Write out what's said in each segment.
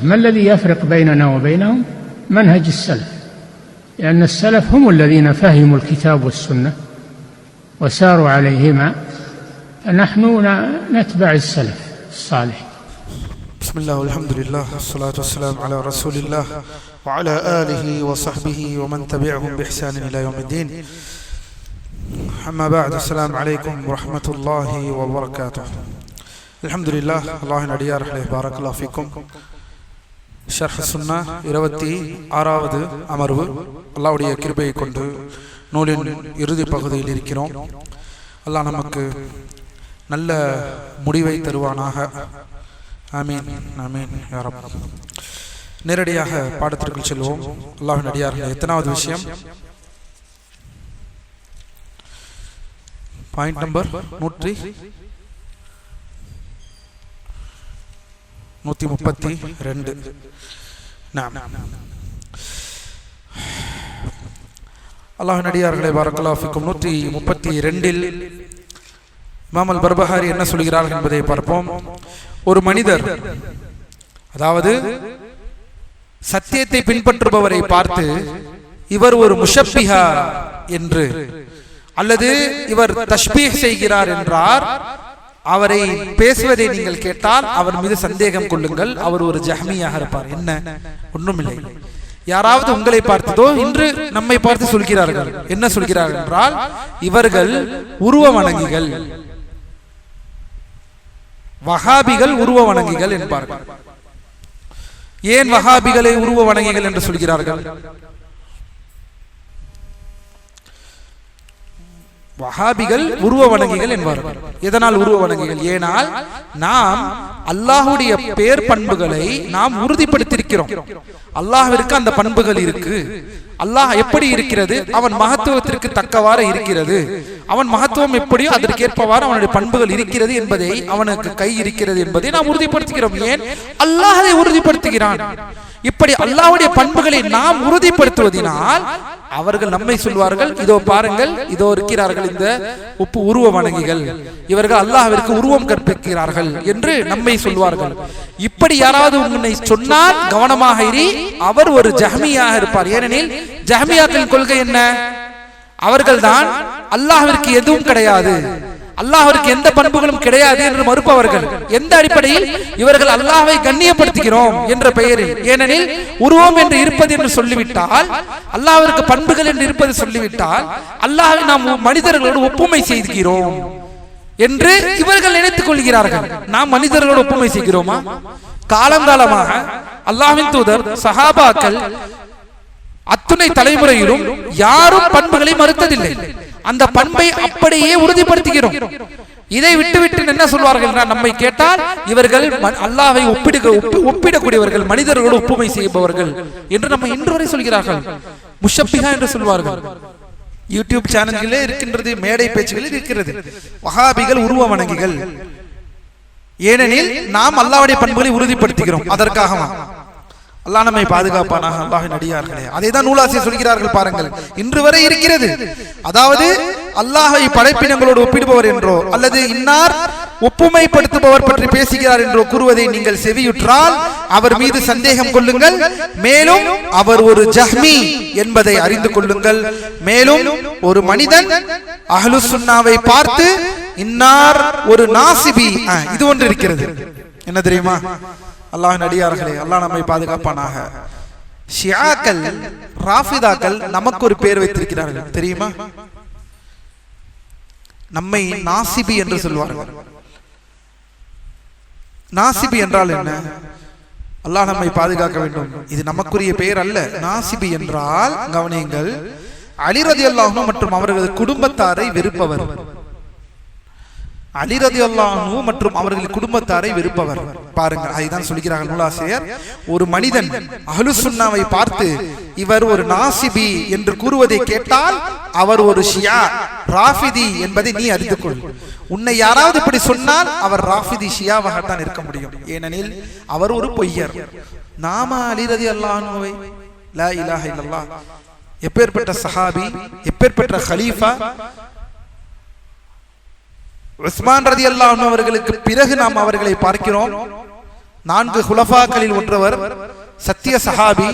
ما الذي يفرق بيننا وبينهم؟ منهج السلف، لأن السلف هم الذين فهموا الكتاب والسنة وساروا عليهما، فنحن نتبع السلف الصالح. بسم الله والحمد لله والصلاة والسلام على رسول الله وعلى آله وصحبه ومن تبعهم بإحسان إلى يوم الدين. أما بعد، السلام عليكم ورحمة الله وبركاته. الحمد لله. الله نடியார் بارك الله فيكم. ஷர்ஹ் சுன்னா 26வது அமர்வு. அல்லாஹ்வுடைய கிருபையை கொண்டு நூலின் இறுதி பகுதியில் இருக்கிறோம். அல்லாஹ் நமக்கு நல்ல முடிவை தருவானாக. ஆமீன் ஆமீன் யா ரப். நேரடியாக பாடத்திற்குள் செல்வோம். அல்லாஹ்வின் அடியார்களே, எத்தனாவது விஷயம்? Point number 132. அல்லாஹ்வின் அடியார்களே, பரக்கல்லாஹு ஃபீக்கும். 132 இமாம் அல் பர்பஹாரி என்ன சொல்கிறார்கள் என்பதை பார்ப்போம். ஒரு மனிதர், அதாவது சத்தியத்தை பின்பற்றுபவரை பார்த்து இவர் ஒரு முஷப்பிஹா என்று, அல்லது இவர் தஷ்பீஹ் செய்கிறார் என்றார், அவரை பேசுவதை நீங்கள் கேட்டால் அவர் மீது சந்தேகம் கொள்ளுங்கள், அவர் ஒரு ஜஹ்மியாக இருப்பார். என்ன? ஒன்றுமில்லை. யாராவது உங்களை பார்த்ததோ இன்று நம்மை பார்த்து சொல்கிறார்கள். என்ன சொல்கிறார்கள் என்றால், இவர்கள் உருவ வணங்கிகள், வஹாபிகள் உருவ வணங்கிகள் என்பார்கள். ஏன் வஹாபிகளை உருவ வணங்கிகள் என்று சொல்கிறார்கள்? வஹாபிகள் உருவ வணங்கிகள் என்பார்கள். எதனால் உருவ வணங்கிகள்? ஏனால் நாம் அல்லாஹ்வுடைய பேர் பண்புகளை நாம் உறுதிப்படுத்தியிருக்கிறோம். அல்லாஹ்விற்கு அந்த பண்புகள் இருக்கு. அல்லாஹ் எப்படி இருக்கிறது, அவன் மகத்துவத்திற்கு தக்கவாறு இருக்கிறது. அவன் மகத்துவம் எப்படியோ அதற்கேற்பவாறு அவனுடைய பண்புகள் இருக்கிறது என்பதை, அவனுக்கு கை இருக்கிறது என்பதை நாம் உறுதிப்படுத்துகிறோம். ஏன்? அல்லாஹ் அதை உறுதிப்படுத்துகிறான். இப்படி அல்லாஹ்வுடைய பண்புகளை நாம் உறுதிப்படுத்துவதனால் அவர்கள் நம்மை சொல்வார்கள், இதோ பாருங்கள், இதோ இருக்கிறார்கள் இந்த உருவ வணங்கிகள், இவர்கள் அல்லாஹ்விற்கு உருவம் கற்பிக்கிறார்கள் என்று நம்மை சொல்வார்கள். இப்படி யாராவது உன்னை சொன்னால் கவனமாக இரு, அவர் ஒரு ஜஹ்மியாக இருப்பார். ஏனெனில் ஜஹ்மியாக்களின் கொள்கை என்ன? அவர்கள்தான் அல்லாஹ்விற்கு எதுவும் கிடையாது, அல்லாஹ்விற்கு எந்த பண்புகளும் கிடையாது என்று மறுப்பவர்கள். எந்த அடிப்படையில்? இவர்கள் அல்லாஹ்வை கண்ணியப்படுத்துகிறோம் என்ற பெயரில். ஏனெனில் உருவம் என்று இருப்பது என்று சொல்லிவிட்டால், அல்லாஹ்விற்கு பண்புகள் என்று இருப்பது சொல்லிவிட்டால், அல்லாஹ்வை நாம் மனிதர்களோடு ஒப்புமை செய்கிறோம் என்று இவர்கள் நினைத்துக் கொள்கிறார்கள். நாம் மனிதர்களோடு ஒப்புமை செய்கிறோமா? காலங்காலமாக அல்லாஹ்வின் தூதர், சஹாபாக்கள், அத்துணை தலைமுறையிலும் யாரும் பண்புகளை மறுத்ததில்லை. அந்த பண்பை அப்படியே உறுதிப்படுத்துகிறோம். இதை விட்டுவிட்டு என்ன சொல்வார்கள்? நம்மை கேட்டால் இவர்கள் அல்லாஹ்வை ஒப்பிடக்கூடியவர்கள், மனிதர்களோடு ஒப்புமை செய்பவர்கள் என்று நம்ம இன்று வரை சொல்கிறார்கள். முஷப்பிஹா என்று சொல்வார்கள். யூடியூப் சேனல்களே இருக்கின்றது, மேடை பேச்சுகளில் இருக்கிறது. வஹாபிகள் உருவ வணங்கிகள். ஏனெனில் நாம் அல்லாஹ்வுடைய பண்புகளை உறுதிப்படுத்துகிறோம். அதற்காக அல்லாஹ் நம்மை பாதுகாப்பானாக. அல்லாஹ்வின் அடியார்களே, அதைதான் நூலாசிரியர் சொல்கிறார்கள். பாருங்கள், இன்று வரை இருக்கிறது. அதாவது அல்லாஹ்வை படைப்பினங்களோடு ஒப்பிடுபவர் என்றோ அல்லது இன்னார் ஒப்புமைப்படுத்துபவர் பற்றி பேசுகிறார் என்றோ கூறுவதை நீங்கள் செவியுற்றால் அவர் மீது சந்தேகம் கொள்ளுங்கள். மேலும் அவர் ஒரு ஜஹ்மி என்பதை அறிந்து கொள்ளுங்கள். மேலும் ஒரு மனிதன் அஹ்லுஸ் சுன்னாவை பார்த்து இன்னார் ஒரு நாசிபி, இது ஒன்று இருக்கிறது. என்ன தெரியுமா? அல்லாஹ்வின் அடியார்களே, அல்லாஹ் நம்மை பாதுகாப்பானாக. ஷியாக்கள், ராஃபிதாக்கள் நமக்கு ஒரு பேர் வைத்திருக்கிறார்கள். தெரியுமா? நம்மை நாசிபி என்று சொல்வார்கள். நாசிபி என்றால் என்ன? அல்லாஹ் நம்மை பாதுகாக்க வேண்டும். இது நமக்குரிய பெயர் அல்ல. நாசிபி என்றால், கவனியுங்கள், அலி ரலியல்லாஹு அன்ஹு மற்றும் அவர்களது குடும்பத்தாரை வெறுப்பவர். அலி ரலியல்லாஹு அன்ஹு மற்றும் அவர்கள் குடும்பத்தாரை வெறுப்பவர். பாருங்கள், அதுதான் சொல்கிறார்கள் நூலாசிரியர். ஒரு மனிதன் அஹ்லுஸ் சுன்னாவை பார்த்து இவர் ஒரு நாசிபி என்று கூறுவதை கேட்டால் அவர் ஒரு ஷியா, ராஃபிதி என்பதை நீ அறிந்து கொள். உன்னை யாராவது இப்படி சொன்னால் அவர் ராஃபிதி, ஷியாவாகத்தான் இருக்க முடியும். ஏனெனில் அவர் ஒரு பொய்யர். நாம அலி ரலியல்லாஹு அன்ஹுவை, லா இலாஹ இல்லல்லாஹ், எப்பேற்பட்ட சஹாபி, எப்பேற்பட்ட கலீஃபா, உஸ்மான் ரலியல்லாஹு அன்ஹு அவர்களுக்கு பிறகு நாம் அவர்களை பார்க்கிறோம். 4 குலஃபாக்களில் ஒன்றவர், சத்திய சஹாபி.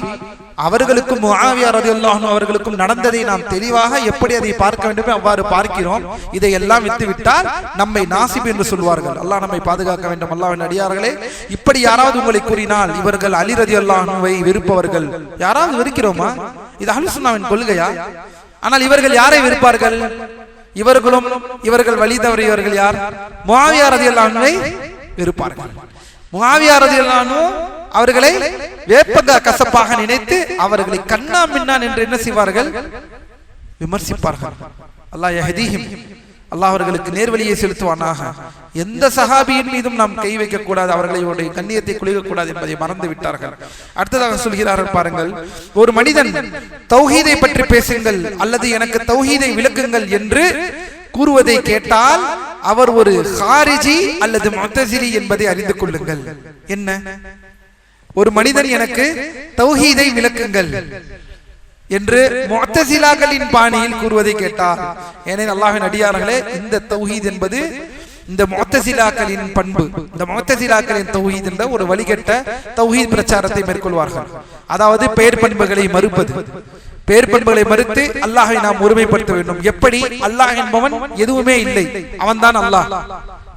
அவர்களுக்கும் முஆவியா ரலியல்லாஹு அன்ஹு அவர்களுக்கும் நடந்ததை நாம் தெளிவாக எப்படி அதை பார்க்க வேண்டும் அவ்வாறு பார்க்கிறோம். இதையெல்லாம் விட்டுவிட்டால் நம்மை நாசிப் என்று சொல்வார்கள். அல்லாஹ் நம்மை பாதுகாக்க வேண்டும். அல்லாஹ்வின் அடியார்களே, இப்படி யாராவது உங்களை கூறினால் இவர்கள் அலி ரலியல்லாஹு அன்ஹுவை வெறுப்பவர்கள், யாராவது வெறுக்கிறோமா? இது அஹ்லுஸ் சுன்னஹ்வின் கொள்கையா? ஆனால் இவர்கள் யாரை வெறுப்பார்கள்? இவர்கள் வழி தவறியவர்கள் யார்? முஆவியா ரலியல்லாஹு அன்ஹுவை வெறுப்பார்கள். முஆவியா ரலியல்லாஹு அன்ஹு அவர்களை வேப்பங்க கசப்பாக நினைத்து அவர்களை கண்ணா மின்னான் என்று என்ன செய்வார்கள்? விமர்சிப்பார்கள். அல்லாஹ் யஹ்தீஹிம், அல்லாஹ் அவர்களுக்கு நேர்வழியை செலுத்துவானாக. எந்த சஹாபியின் மீதும் நாம் கை வைக்க கூடாது, அவர்களுடைய கண்ணியத்தை குளிக்க கூடாது என்பதை மறந்து விட்டார்கள். அடுத்ததாக சொல்கிறார்கள் பாருங்கள், ஒரு மனிதன் தௌஹீதை பற்றி பேசுங்கள் அல்லது எனக்கு தௌஹீதை விளக்குங்கள் என்று கூறுவதை கேட்டால் அவர் ஒரு ஹாரிஜி அல்லது முஅ்தஸிலி என்பதை அறிந்து கொள்ளுங்கள். என்ன? ஒரு மனிதன் எனக்கு தௌஹீதை விளக்குங்கள் என்று முஅ்தஸிலாக்களின் பாணியில் கூறுவதை கேட்டார். ஏனெனில் அல்லாஹ்வின் அடியார்களே, இந்த தௌஹீத் என்பது இந்த முஅ்தஸிலாக்களின் பண்பு. இந்த முஅ்தஸிலாக்களின் தௌஹீத் என்ற ஒரு வழிகட்ட தௌஹீத் பிரச்சாரத்தை மேற்கொள்வார்கள். அதாவது பெயர் பண்புகளை மறுப்பது. பெயர் பண்புகளை மறுத்து அல்லாஹை நாம் ஒருமைப்படுத்த வேண்டும். எப்படி? அல்லாஹ் என்பவன் எதுவுமே இல்லை, அவன்தான் அல்லாஹ்.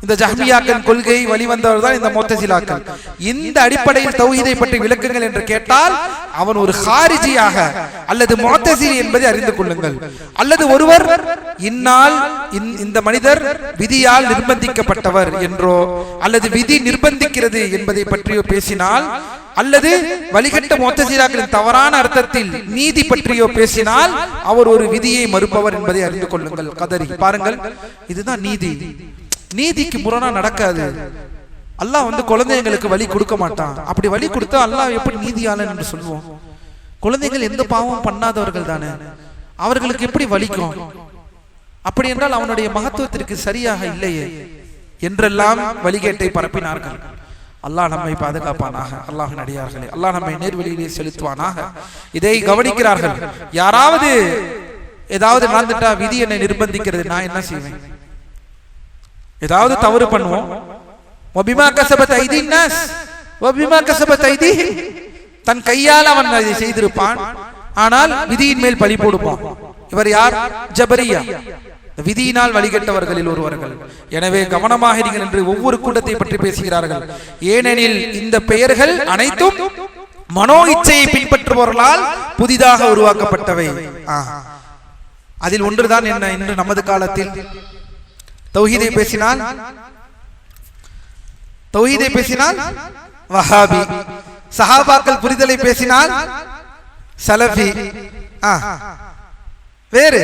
இந்த ஜஹ்மியாக்கள் கொள்கையை வழிவந்தவர் தான் இந்த முஅ்தஸிலாக்கள். இந்த அடிப்படையில் தௌஹீதை பற்றி விளக்குங்கள் என்று கேட்டால் அவன் ஒரு ஹாரிஜியாக அல்லது முஅ்தஸிலி என்பதை அறிந்து கொள்ளுங்கள். அல்லது ஒருவர் இன்னால் இந்த மனிதர் விதியால் நிர்பந்திக்கப்பட்டவர் என்றோ அல்லது விதி நிர்பந்திக்கிறது என்பதை பற்றியோ பேசினால், அல்லது வழிகட்ட முஅ்தஸிலாக்களின் தவறான அர்த்தத்தில் நீதி பற்றியோ பேசினால் அவர் ஒரு விதியை மறுப்பவர் என்பதை அறிந்து கொள்ளுங்கள். கதரி பாருங்கள், இதுதான் நீதி. நீதிக்கு முரணா நடக்காது. அல்லாஹ் குழந்தைங்களுக்கு வழி கொடுக்க மாட்டான். அப்படி வழி கொடுத்தா அல்லாஹ் எப்படி நீதியாளன் என்று சொல்லுவோம்? குழந்தைகள் எந்த பாவமும் பண்ணாதவர்கள் தானே, அவர்களுக்கு எப்படி வலிக்கும்? அப்படி என்றால் அவனுடைய மகத்துவத்திற்கு சரியாக இல்லையே என்றெல்லாம் வழிகேட்டை பரப்பினார்கள். அல்லாஹ் நம்மை பாதுகாப்பானாக. அல்லாஹ்வின் அடியார்களே, அல்லாஹ் நம்மை நேர்வழியிலே செலுத்துவானாக. இதை கவனிக்கிறார்கள். யாராவது ஏதாவது நடந்துட்டா விதி என்னை நிர்பந்திக்கிறது, நான் என்ன செய்வேன்? ஏதாவது தவறு பண்ணுவோம், வபிமா கஸபத் ஐதீன் நாஸ் வபிமா கஸபத் ஐதீஹிம், தன் கையால் அவன் அதை செய்திருப்பான், ஆனால் விதியின் மேல் பழி போடுவான். இவர் யார்? ஜபரியா, விதியினால் வழிகட்டவர்களில் ஒருவர்கள். எனவே கவனமாக இருங்கள் என்று ஒவ்வொரு கூட்டத்தை பற்றி பேசுகிறார்கள். ஏனெனில் இந்த பெயர்கள் அனைத்தும் மனோ இச்சையை பின்பற்றுபவர்களால் புதிதாக உருவாக்கப்பட்டவை. அதில் ஒன்றுதான் என்ன? இன்று நமது காலத்தில் தௌஹீதை பேசினால் வஹாபி, சஹாபாக்கள் புரிதலை பேசினால் சலஃபி, வேறு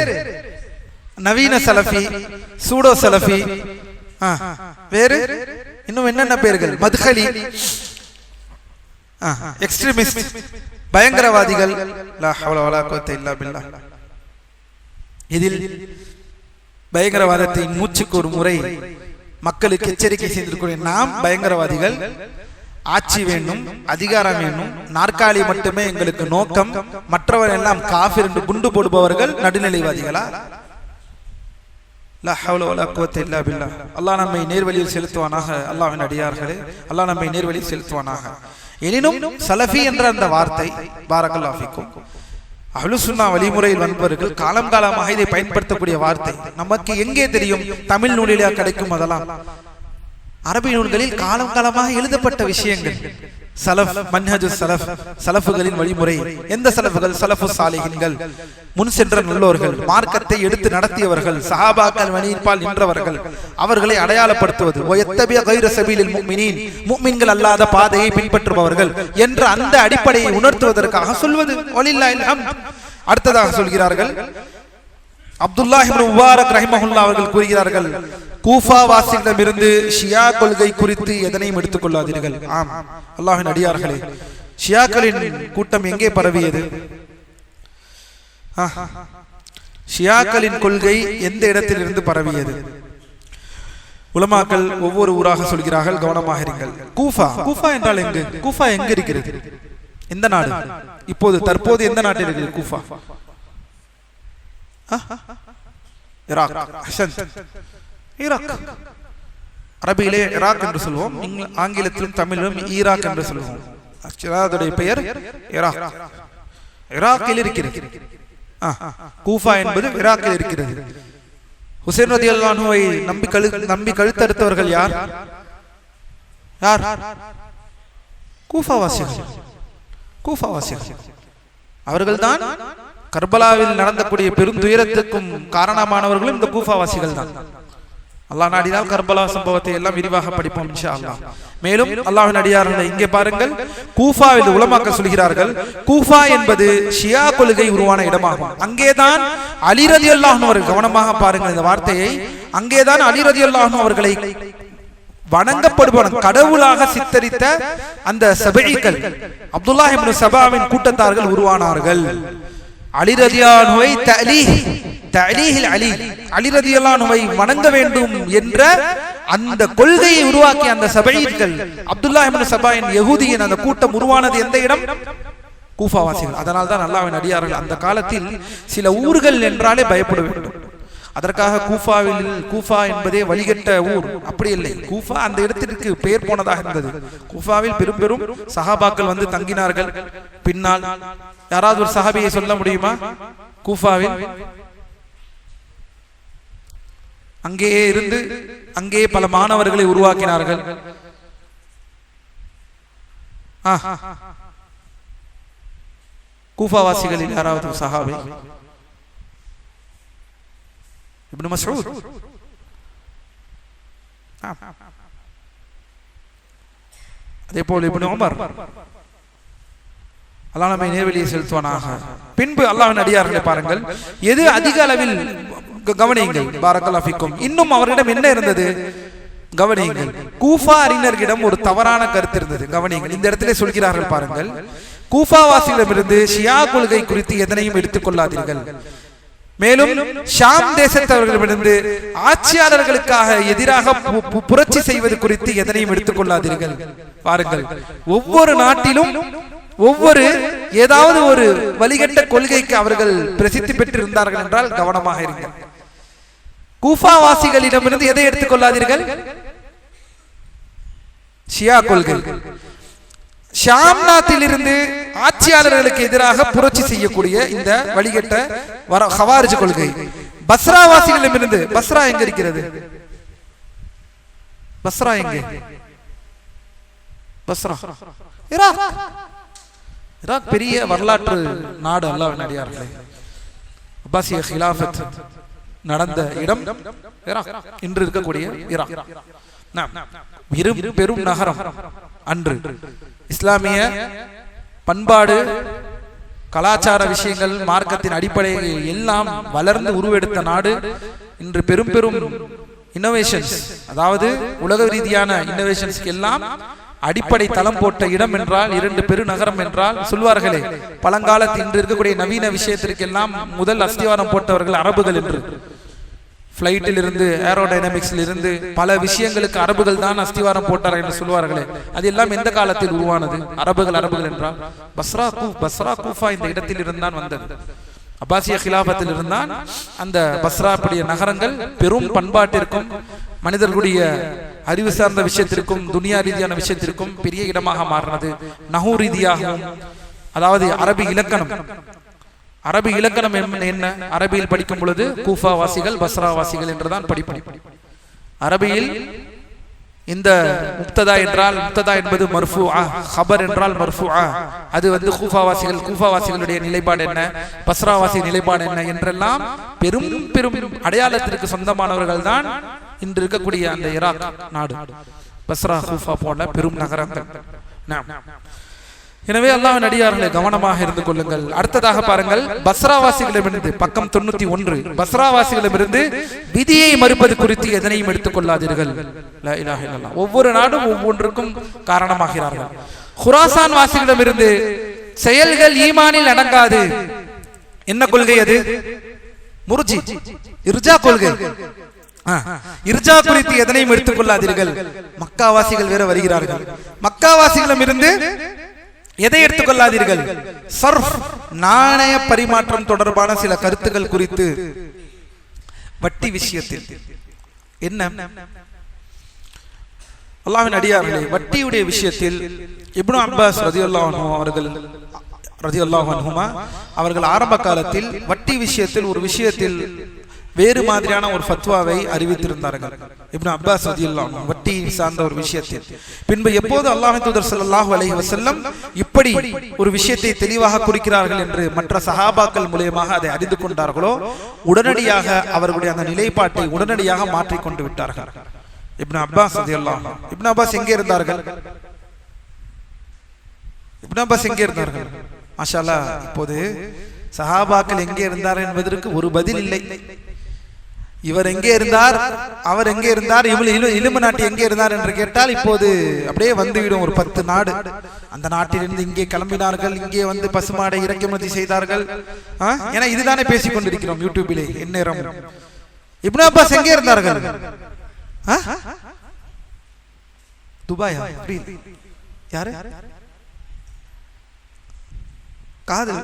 நவீன சலஃபி, சூடோ சலஃபி, வேறு இன்னும் என்னென்ன பெயர்கள்? மத்ஹலி, எக்ஸ்ட்ரீமிஸ்ட், பயங்கரவாதிகள். லா ஹவ்ல வலா குவத்த இல்லா பில்லாஹ். இதில் பயங்கரவாதத்தை மூச்சுக்கு ஒரு முறை மக்களுக்கு எச்சரிக்கை செய்திருக்கிறோம். நாம் பயங்கரவாதிகள், ஆட்சி வேண்டும், அதிகாரம் வேண்டும், நாற்காலி மட்டுமே எங்களுக்கு நோக்கம், மற்றவர் எல்லாம் காஃபிர் என்று குண்டு போடுபவர்கள் நடுநிலைவாதிகளா? லா ஹவ்ல வலா குவத்த இல்லா பில்லாஹ். அல்லாஹ் நம்மை நேர்வழியில் செலுத்துவானாக. அல்லாஹ்வின் அடியார்களே, அல்லாஹ் நம்மை நேர்வழியில் செலுத்துவானாக. எனினும் சலஃபி என்ற அந்த வார்த்தை, பாரக்கல்லாஹு ஃபீக்கும், அஹ்லுஸ் சுன்னah வழிமுறையில் வந்தவர்கள் காலம் காலமாக இதை பயன்படுத்தக்கூடிய வார்த்தை. நமக்கு எங்கே தெரியும்? தமிழ் நூலிலே கிடைக்கும். அதெல்லாம் அரபி நூல்களில் காலம் காலமாக எழுதப்பட்ட விஷயங்கள். சலஃப், மன்ஹஜு சலஃப், சலஃபுகளின் வழிமுறை. எந்த சலஃபுகள்? சலஃபு சாலிஹீன்கள், முன் சென்ற நல்லோர்கள், மார்க்கத்தை எடுத்து நடத்தியவர்கள், சஹாபாக்கள் வழியின்பால் நின்றவர்கள், அவர்களை அடையாளப்படுத்துவது. வயத்தபிய கைர சபீலில் முஃமினீன், முஃமின்கள் அல்லாத பாதையை பின்பற்றுபவர்கள் என்ற அந்த அடிப்படையை உணர்த்துவதற்காக சொல்வது. வலில்லாஹில் ஹம்த். அடுத்ததாக சொல்கிறார்கள், அப்துல்லாஹ் இப்னு முபாரக் ரஹிமஹுல்லாஹ் அவர்கள் கூறுகிறார்கள், கூஃபா வாசிகளிடமிருந்து ஷியா கொள்கை குறித்து எதனையும் எடுத்துக் கொள்ளாதீர்கள். ஆம், அல்லாஹ்வின் அடியார்களே, ஷியாக்களின் கூட்டம் எங்கே பரவியது? ஷியாக்களின் கொள்கை எந்த இடத்திலிருந்து பரவியது? உலமாக்கள் ஒவ்வொரு ஊராக சொல்கிறார்கள், கவனமாக இருங்கள். கூஃபா, கூஃபா என்றால் எங்கு? கூஃபா எங்க இருக்கிறது? எந்த நாடு? இப்போது தற்போது எந்த நாட்டில் இருக்கிறது கூஃபா? ஈராக். ஈராக். அரபியிலே இராக் என்று சொல்வோம், ஆங்கிலத்திலும் தமிழிலும் ஈராக் என்று சொல்வோம். அதோடைய பெயர் இராக். இராக்கில் இருக்கிறது. கூஃபா என்பது இராக்கில் இருக்கிறது. ஹுசைன் ரலியல்லாஹு அன்ஹுவை நம்பி கழுத்தறுத்தவர்கள் யார்? யார்? கூஃபாவாசிகள். அவர்கள்தான் கர்பலாவில் நடந்தக்கூடிய பெருந்துயரத்துக்கும் காரணமானவர்களும் இந்த கூஃபாவாசிகள் தான். அல்லாஹ் நாடினால் கர்பலா சம்பவத்தை எல்லாம் விரிவாக படிப்போம் இன்ஷா அல்லாஹ். மேலும் அல்லாஹ்வின் அடியார்களே, இங்கே பாருங்கள், கூஃபாவில் உலமாக்கள் சொல்கிறார்கள், கூஃபா என்பது ஷியா கொள்கை உருவான இடமாகும். அங்கேதான் அலி ரலியல்லாஹு அன்ஹு அவர்கள், கவனமாக பாருங்கள் இந்த வார்த்தையை, அங்கேதான் அலி ரலியல்லாஹு அன்ஹு அவர்களை வணங்கப்படுபவன் கடவுளாக சித்தரித்த அந்த சபீகள், அப்துல்லாஹ் இப்னு சபாவின் கூட்டத்தார்கள் உருவானார்கள். அலி ரலியல்லாஹு அன்ஹுவை தஅலீஹில் அலி ரலியல்லாஹு அன்ஹுவை வணங்க வேண்டும் என்ற அந்த கொள்கையை உருவாக்கிய அந்த சபீகள், அப்துல்லாஹ் இப்னு சபாவின் யகூதியின் அந்த கூட்டம் உருவானது எந்த இடம்? கூஃபாவாசிகள். அதனால் தான் அல்லாஹ்வின் அடியார்கள் அந்த காலத்தில் சில ஊர்கள் என்றாலே பயப்பட வேண்டும். அதற்காக கூஃபா என்பதே வழிகட்ட ஊர் அப்படி இல்லை. கூஃபா அந்த இடத்திற்கு பெயர் போனதாக இருந்தது. கூஃபாவில் பெரும் பெரும் சஹாபாக்கள் வந்து தங்கினார்கள். பின்னால் யாராவது ஒரு சஹாபியை சொல்ல முடியுமா? கூஃபாவில் அங்கேயே இருந்து அங்கேயே பல மாணவர்களை உருவாக்கினார்கள். கூஃபாவாசிகளில் யாராவது சஹாபி? இப்னு மஸ்ஊத். அதே போல் இப்னு உமர். அல்லாஹ் நம்மை நேர்வழியை செலுத்துவானாக. பின்பு அல்லாஹ்வின் அடியார்களை பாருங்கள், எது அதிக அளவில் கவனியுங்கள். பாரக்கல்லாஹு ஃபீக்கும். இன்னும் அவரிடம் என்ன இருந்தது? கவனியுங்கள். கூஃபா அறிஞர்களிடம் ஒரு தவறான கருத்து இருந்தது. கவனியுங்கள், இந்த இடத்திலே சொல்கிறார்கள் பாருங்கள், கூஃபாவாசிகளிடமிருந்து ஷியா கொள்கை குறித்து எதனையும் எடுத்துக் கொள்ளாதீர்கள். மேலும் ஷாம் தேசத்தவர்களிடமிருந்து ஆட்சியாளர்களுக்காக எதிராக புரட்சி செய்வது குறித்து எதனையும் எடுத்துக் கொள்ளாதீர்கள். பாருங்கள், ஒவ்வொரு நாட்டிலும் ஒவ்வொரு ஏதாவது ஒரு வழிகட்ட கொள்கைக்கு அவர்கள் பிரசித்தி பெற்றிருந்தார்கள் என்றால் கவனமாக இருங்கள். கூஃபாவாசிகளிடமிருந்து எதை எடுத்துக் கொள்ளாதீர்கள்? ஷியா கொள்கை. ஷாம் நாட்டிலிருந்து ஆட்சியாளர்களுக்கு எதிராக புரட்சி செய்யக்கூடிய இந்த வழிகட்ட ஹவாரிஜ் கொள்கை. பஸ்ராவாசிகளிடமிருந்து, பஸ்ரா எங்க இருக்கிறது? பஸ்ரா எங்கே? Basra Iraq. ஈராக் பெரிய வரலாற்று நாடு. அல்லாஹ்வின் அடியார்களே, அப்பாசிய கிலாஃபத் நடந்த இடம் ஈராக், இன்று இருக்கக்கூடிய ஈராக். பெரும் நகரம். அன்று இஸ்லாமிய பண்பாடு, கலாச்சார விஷயங்கள், மார்க்கத்தின் அடிப்படையில் எல்லாம் வளர்ந்து உருவெடுத்த நாடு. இன்று பெரும் பெரும் இன்னோவேஷன்ஸ், அதாவது உலக ரீதியான இன்னோவேஷன்ஸ்க்கு எல்லாம் அடிப்படை தளம் போட்ட இடம் என்றால், இரண்டு பெருநகரம் என்றால் சொல்வார்களே, பழங்காலத்தில் இன்று இருக்கக்கூடிய நவீன விஷயத்திற்கெல்லாம் முதல் அஸ்திவாரம் போட்டவர்கள் அரபுகள் என்று. பிளைட்டில் இருந்து, ஏரோடைனமிக்ஸில் இருந்து பல விஷயங்களுக்கு அரபுகள் தான் அஸ்திவாரம் போட்டார்கள் என்று சொல்வார்களே, அது எல்லாம் எந்த காலத்தில் உருவானது? அரபுகள் என்றால் பஸ்ரா கூஃபா இந்த இடத்தில் இருந்தான் வந்தது. அப்பாசிய கிலாபத்தில் இருந்தான் அந்த பஸ்ரா அப்படிய நகரங்கள் பெரும் பண்பாட்டிற்கும் மனிதர்களுடைய அறிவு சார்ந்த விஷயத்திற்கும் துனியா ரீதியான விஷயத்திற்கும் பெரிய இடமாக மாறினது. நஹூ ரீதியாகவும், அதாவது அரபி இலக்கணம் என்ன? அரபியில் படிக்கும் பொழுது கூஃபா வாசிகள் பஸ்ரா வாசிகள் என்றுதான் படிப்போம். அரபியில் இந்த முப்ததா என்பது மர்ஃபூஆ, ஹபர் என்றால் மர்ஃபூஆ. அது வந்து கூஃபாவாசிகளுடைய நிலைப்பாடு என்ன, பஸ்ராவாசி நிலைப்பாடு என்ன என்றெல்லாம் பெரும் பெரும் அடையாளத்திற்கு சொந்தமானவர்கள் தான் இன்று இருக்கக்கூடிய அந்த ஈராக் நாடு. பஸ்ரா, கூஃபா போல பெரும் நகரங்கள். எனவே அல்லாஹ்வின் அடியார்களே, கவனமாக இருந்து கொள்ளுங்கள். அடுத்ததாக பாருங்கள், பஸ்ராவாசிகளிடமிருந்து பக்கம் 91, பஸ்ராவாசிகளிடமிருந்து விதியை மறுப்பது குறித்து எதனையும் எடுத்துக் கொள்ளாதீர்கள். லா இலாஹ இல்லல்லாஹ். ஒவ்வொரு நாடும் ஒவ்வொன்றுக்கும் காரணமாகிறார்கள். குராசான் வாசிகளிடமிருந்து செயல்கள் ஈமானில் அடங்காது. என்ன கொள்கை அது? முர்ஜி, இர்ஜா கொள்கை. இர்ஜா குறித்து எதனையும் எடுத்துக் கொள்ளாதீர்கள். மக்காவாசிகள் வேற வருகிறார்கள். மக்காவாசிகளிடமிருந்து எதை எடுத்துக் கொள்ளாதீர்கள்? சர்ஃப், நாணய பரிமாற்றம் தொடர்பான சில கருத்துக்கள் குறித்து. வட்டி விஷயத்தில் என்ன? அல்லாஹ்வின் அடியார்களே, வட்டியுடைய விஷயத்தில் இப்னு அப்பாஸ் ரலியல்லாஹு அன்ஹுமா அவர்கள் ஆரம்ப காலத்தில் வட்டி விஷயத்தில் ஒரு விஷயத்தில் வேறு மாதிரியான ஒரு ஃபத்வாவை அறிவித்திருந்தார்கள். இப்னு அப்பாஸ் ரலியல்லாஹு அன்ஹு வட்டி சார்ந்த ஒரு விஷயத்தில். பின்பு எப்போது அல்லாஹ்வின் தூதர் ஸல்லல்லாஹு அலைஹி வஸல்லம் இப்படி ஒரு விஷயத்தை தெளிவாக குறிக்கிறார்கள் என்று மற்ற சஹாபாக்கள் மூலமாக அதை அறிந்து கொண்டார்களோ, உடனடியாக அவர்களுடைய அந்த நிலைப்பாட்டை உடனடியாக மாற்றிக்கொண்டு விட்டார்கள். இப்னு அப்பாஸ் ரலியல்லாஹு அன்ஹு, இப்னு அப்பாஸ் எங்கே இருந்தார்கள்? இப்னு அப்பாஸ் எங்கே இருந்தார்கள்? மாஷா அல்லாஹ், இப்போது சஹாபாக்கள் எங்கே இருந்தார் என்பதற்கு ஒரு பதில் இல்லை. இவர் எங்கே இருந்தார், அவர் எங்கே இருந்தார், இலும்பு நாட்டு எங்கே இருந்தார் என்று கேட்டால் இப்போது அப்படியே வந்துவிடும் ஒரு 10 நாடு. அந்த நாட்டிலிருந்து இங்கே கிளம்பினார்கள், இங்கே வந்து பசுமாடை இறக்குமதி செய்தார்கள். ஏன்னா இதுதானே பேசிக் கொண்டிருக்கிறோம் யூடியூபிலே எந்நேரம். இப்னு அப்பாஸ் எங்கே இருந்தார்கள்? துபாயா? யாரு? காதல்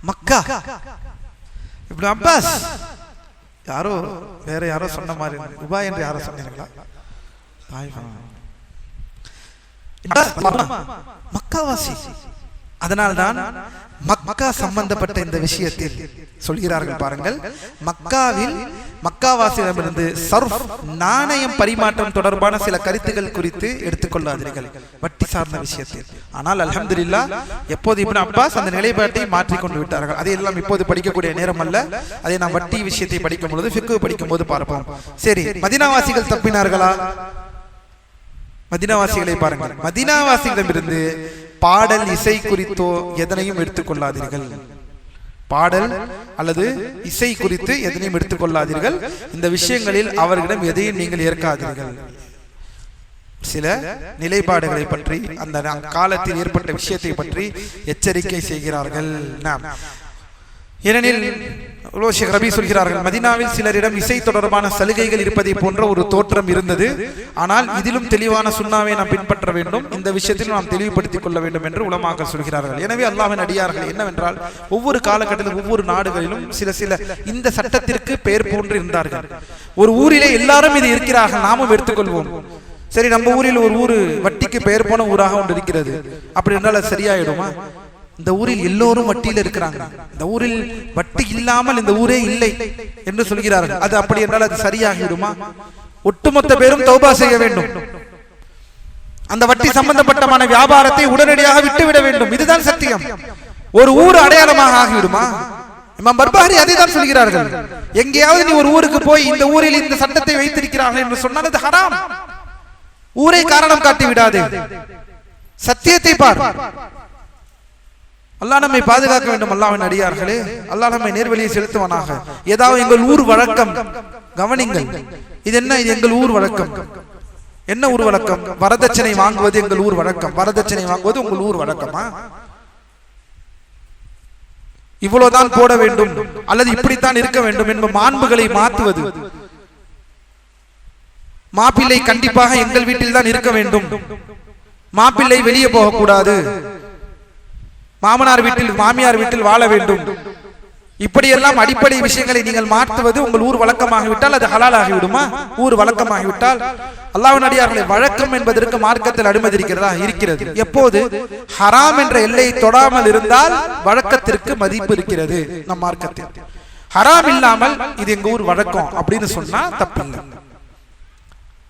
மக்கா. இப்னு அப்பாஸ் யாரோ வேற யாரோ சொன்ன மாதிரி, துபாய் என்று யாரோ சொன்னீங்களா? மக்காவாசி. அதனால்தான் மக்கா சம்பந்தப்பட்ட இந்த விஷயத்தில் சொல்கிறார்கள் பாருங்கள், மக்காவாசியிடமிருந்து சர்ஃப் நாணயம் பரிமாற்றம் தொடர்பான சில கருத்துக்கள் குறித்து எடுத்துக்கொள்ளாதீர்கள் வட்டி சார்ந்த விஷயத்தில். ஆனால் அல்ஹம்துலில்லாஹ் எப்போது இப்னு அப்பாஸ் அந்த நிலைப்பாட்டை மாற்றிக்கொண்டு விட்டார்கள். அதையெல்லாம் இப்போது படிக்கக்கூடிய நேரம் அல்ல, அதை நாம் வட்டி விஷயத்தை படிக்கும் பொழுது, ஃபிக்ஹ் படிக்கும் போது பார்ப்போம். சரி, மதீனாவாசிகள் தப்பினார்களா? மதீனாவாசிகளை பாருங்கள், மதீனாவாசிகளிடமிருந்து பாடல் இசை குறித்தோ எதனையும் எடுத்துக்கொள்ளாதீர்கள். பாடல் அல்லது இசை குறித்து எதனையும் எடுத்துக்கொள்ளாதீர்கள். இந்த விஷயங்களில் அவர்களிடம் எதையும் நீங்கள் ஏற்காதீர்கள். சில நிலைப்பாடுகளை பற்றி, அந்த காலத்தில் ஏற்பட்ட விஷயத்தை பற்றி எச்சரிக்கை செய்கிறார்கள். ஏனெனில் ஷேக் ரபி சொல்கிறார்கள், மதீனாவில் சிலரிடம் இசை தொடர்பான சலுகைகள் இருப்பதை போன்ற ஒரு தோற்றம் இருந்தது. ஆனால் இதிலும் தெளிவான சுன்னாவை நாம் பின்பற்ற வேண்டும், இந்த விஷயத்தில் நாம் தெளிவுபடுத்திக் கொள்ள வேண்டும் என்று உலமாக்கள் சொல்கிறார்கள். எனவே அல்லாஹ்வின் அடியார்கள் என்னவென்றால், ஒவ்வொரு காலகட்டத்திலும் ஒவ்வொரு நாடுகளிலும் சில இந்த சட்டத்திற்கு பெயர் போன்று இருந்தார்கள். ஒரு ஊரிலே எல்லாரும் இது இருக்கிறார்கள், நாமும் எடுத்துக்கொள்வோம். சரி, நம்ம ஊரில் ஒரு ஊர் வட்டிக்கு பெயர் போன ஊராக ஒன்று இருக்கிறது, அப்படி என்றால் அது சரியாயிடுமா? இந்த ஊரில் எல்லோரும் வட்டியில் இருக்கிறாங்க, இந்த ஊரில் வட்டி இல்லாமல் இந்த ஊரே இல்லை என்று சொல்கிறார்கள். அது அப்படி என்றால் அது சரியாகிவிடுமா? ஒட்டுமொத்த பேரும் தௌபா செய்ய வேண்டும். அந்த வட்டி சம்பந்தப்பட்டமான வியாபாரத்தை உடனடியாக விட்டுவிட வேண்டும். இதுதான் சத்தியம். ஒரு ஊர் அடையாளமாக ஆகிவிடுமா? இமாம் பர்பாரி அதை தான் சொல்கிறார்கள். எங்கேயாவது நீ ஒரு ஊருக்கு போய் இந்த ஊரில் இந்த சட்டத்தை வைத்திருக்கிறார்கள் என்று சொன்னால் அது ஹராம். ஊரை காரணம் காட்டி விடாதே, சத்தியத்தை பார். அல்லாஹ் நம்மை பாதுகாக்க வேண்டும். அல்லாஹ்வின் அடியார்களே, அல்லாஹ் நம்மை நேர்வழியை செலுத்துவானாக. ஏதாவது எங்கள் ஊர் வழக்கம் கவனிங்கள். இது என்ன? இது எங்கள் ஊர் வழக்கம். என்ன ஊர் வழக்கம்? வரதட்சணை வாங்குவது எங்கள் ஊர் வழக்கம். வரதட்சணை வாங்குவது உங்கள் ஊர் வழக்கமா? இவ்வளவுதான் போட வேண்டும் அல்லது இப்படித்தான் இருக்க வேண்டும் என்ப மாண்புகளை மாற்றுவது. மாப்பிள்ளை கண்டிப்பாக எங்கள் வீட்டில் தான் இருக்க வேண்டும், மாப்பிள்ளை வெளியே போகக்கூடாது, மாமனார் வீட்டில் மாமியார் வீட்டில் வாழ வேண்டும், இப்படியெல்லாம் அடிப்படை விஷயங்களை நீங்கள் மாற்றுவது உங்கள் ஊர் வழக்கமாகிவிட்டால் அது ஹலால் ஆகிவிடுமா? ஊர் வழக்கமாகிவிட்டால். அல்லாஹ்வின் அடியார்களை, வழக்கம் என்பதற்கு மார்க்கத்தில் அனுமதி இருக்கிறதா? இருக்கிறது. எப்போது? ஹராம் என்ற எல்லையை தொடாமல் இருந்தால் வழக்கத்திற்கு மதிப்பு இருக்கிறது நம் மார்க்கத்தில். ஹராம் இல்லாமல் இது எங்க ஊர் வழக்கம் அப்படின்னு சொன்னா தப்பில்லை.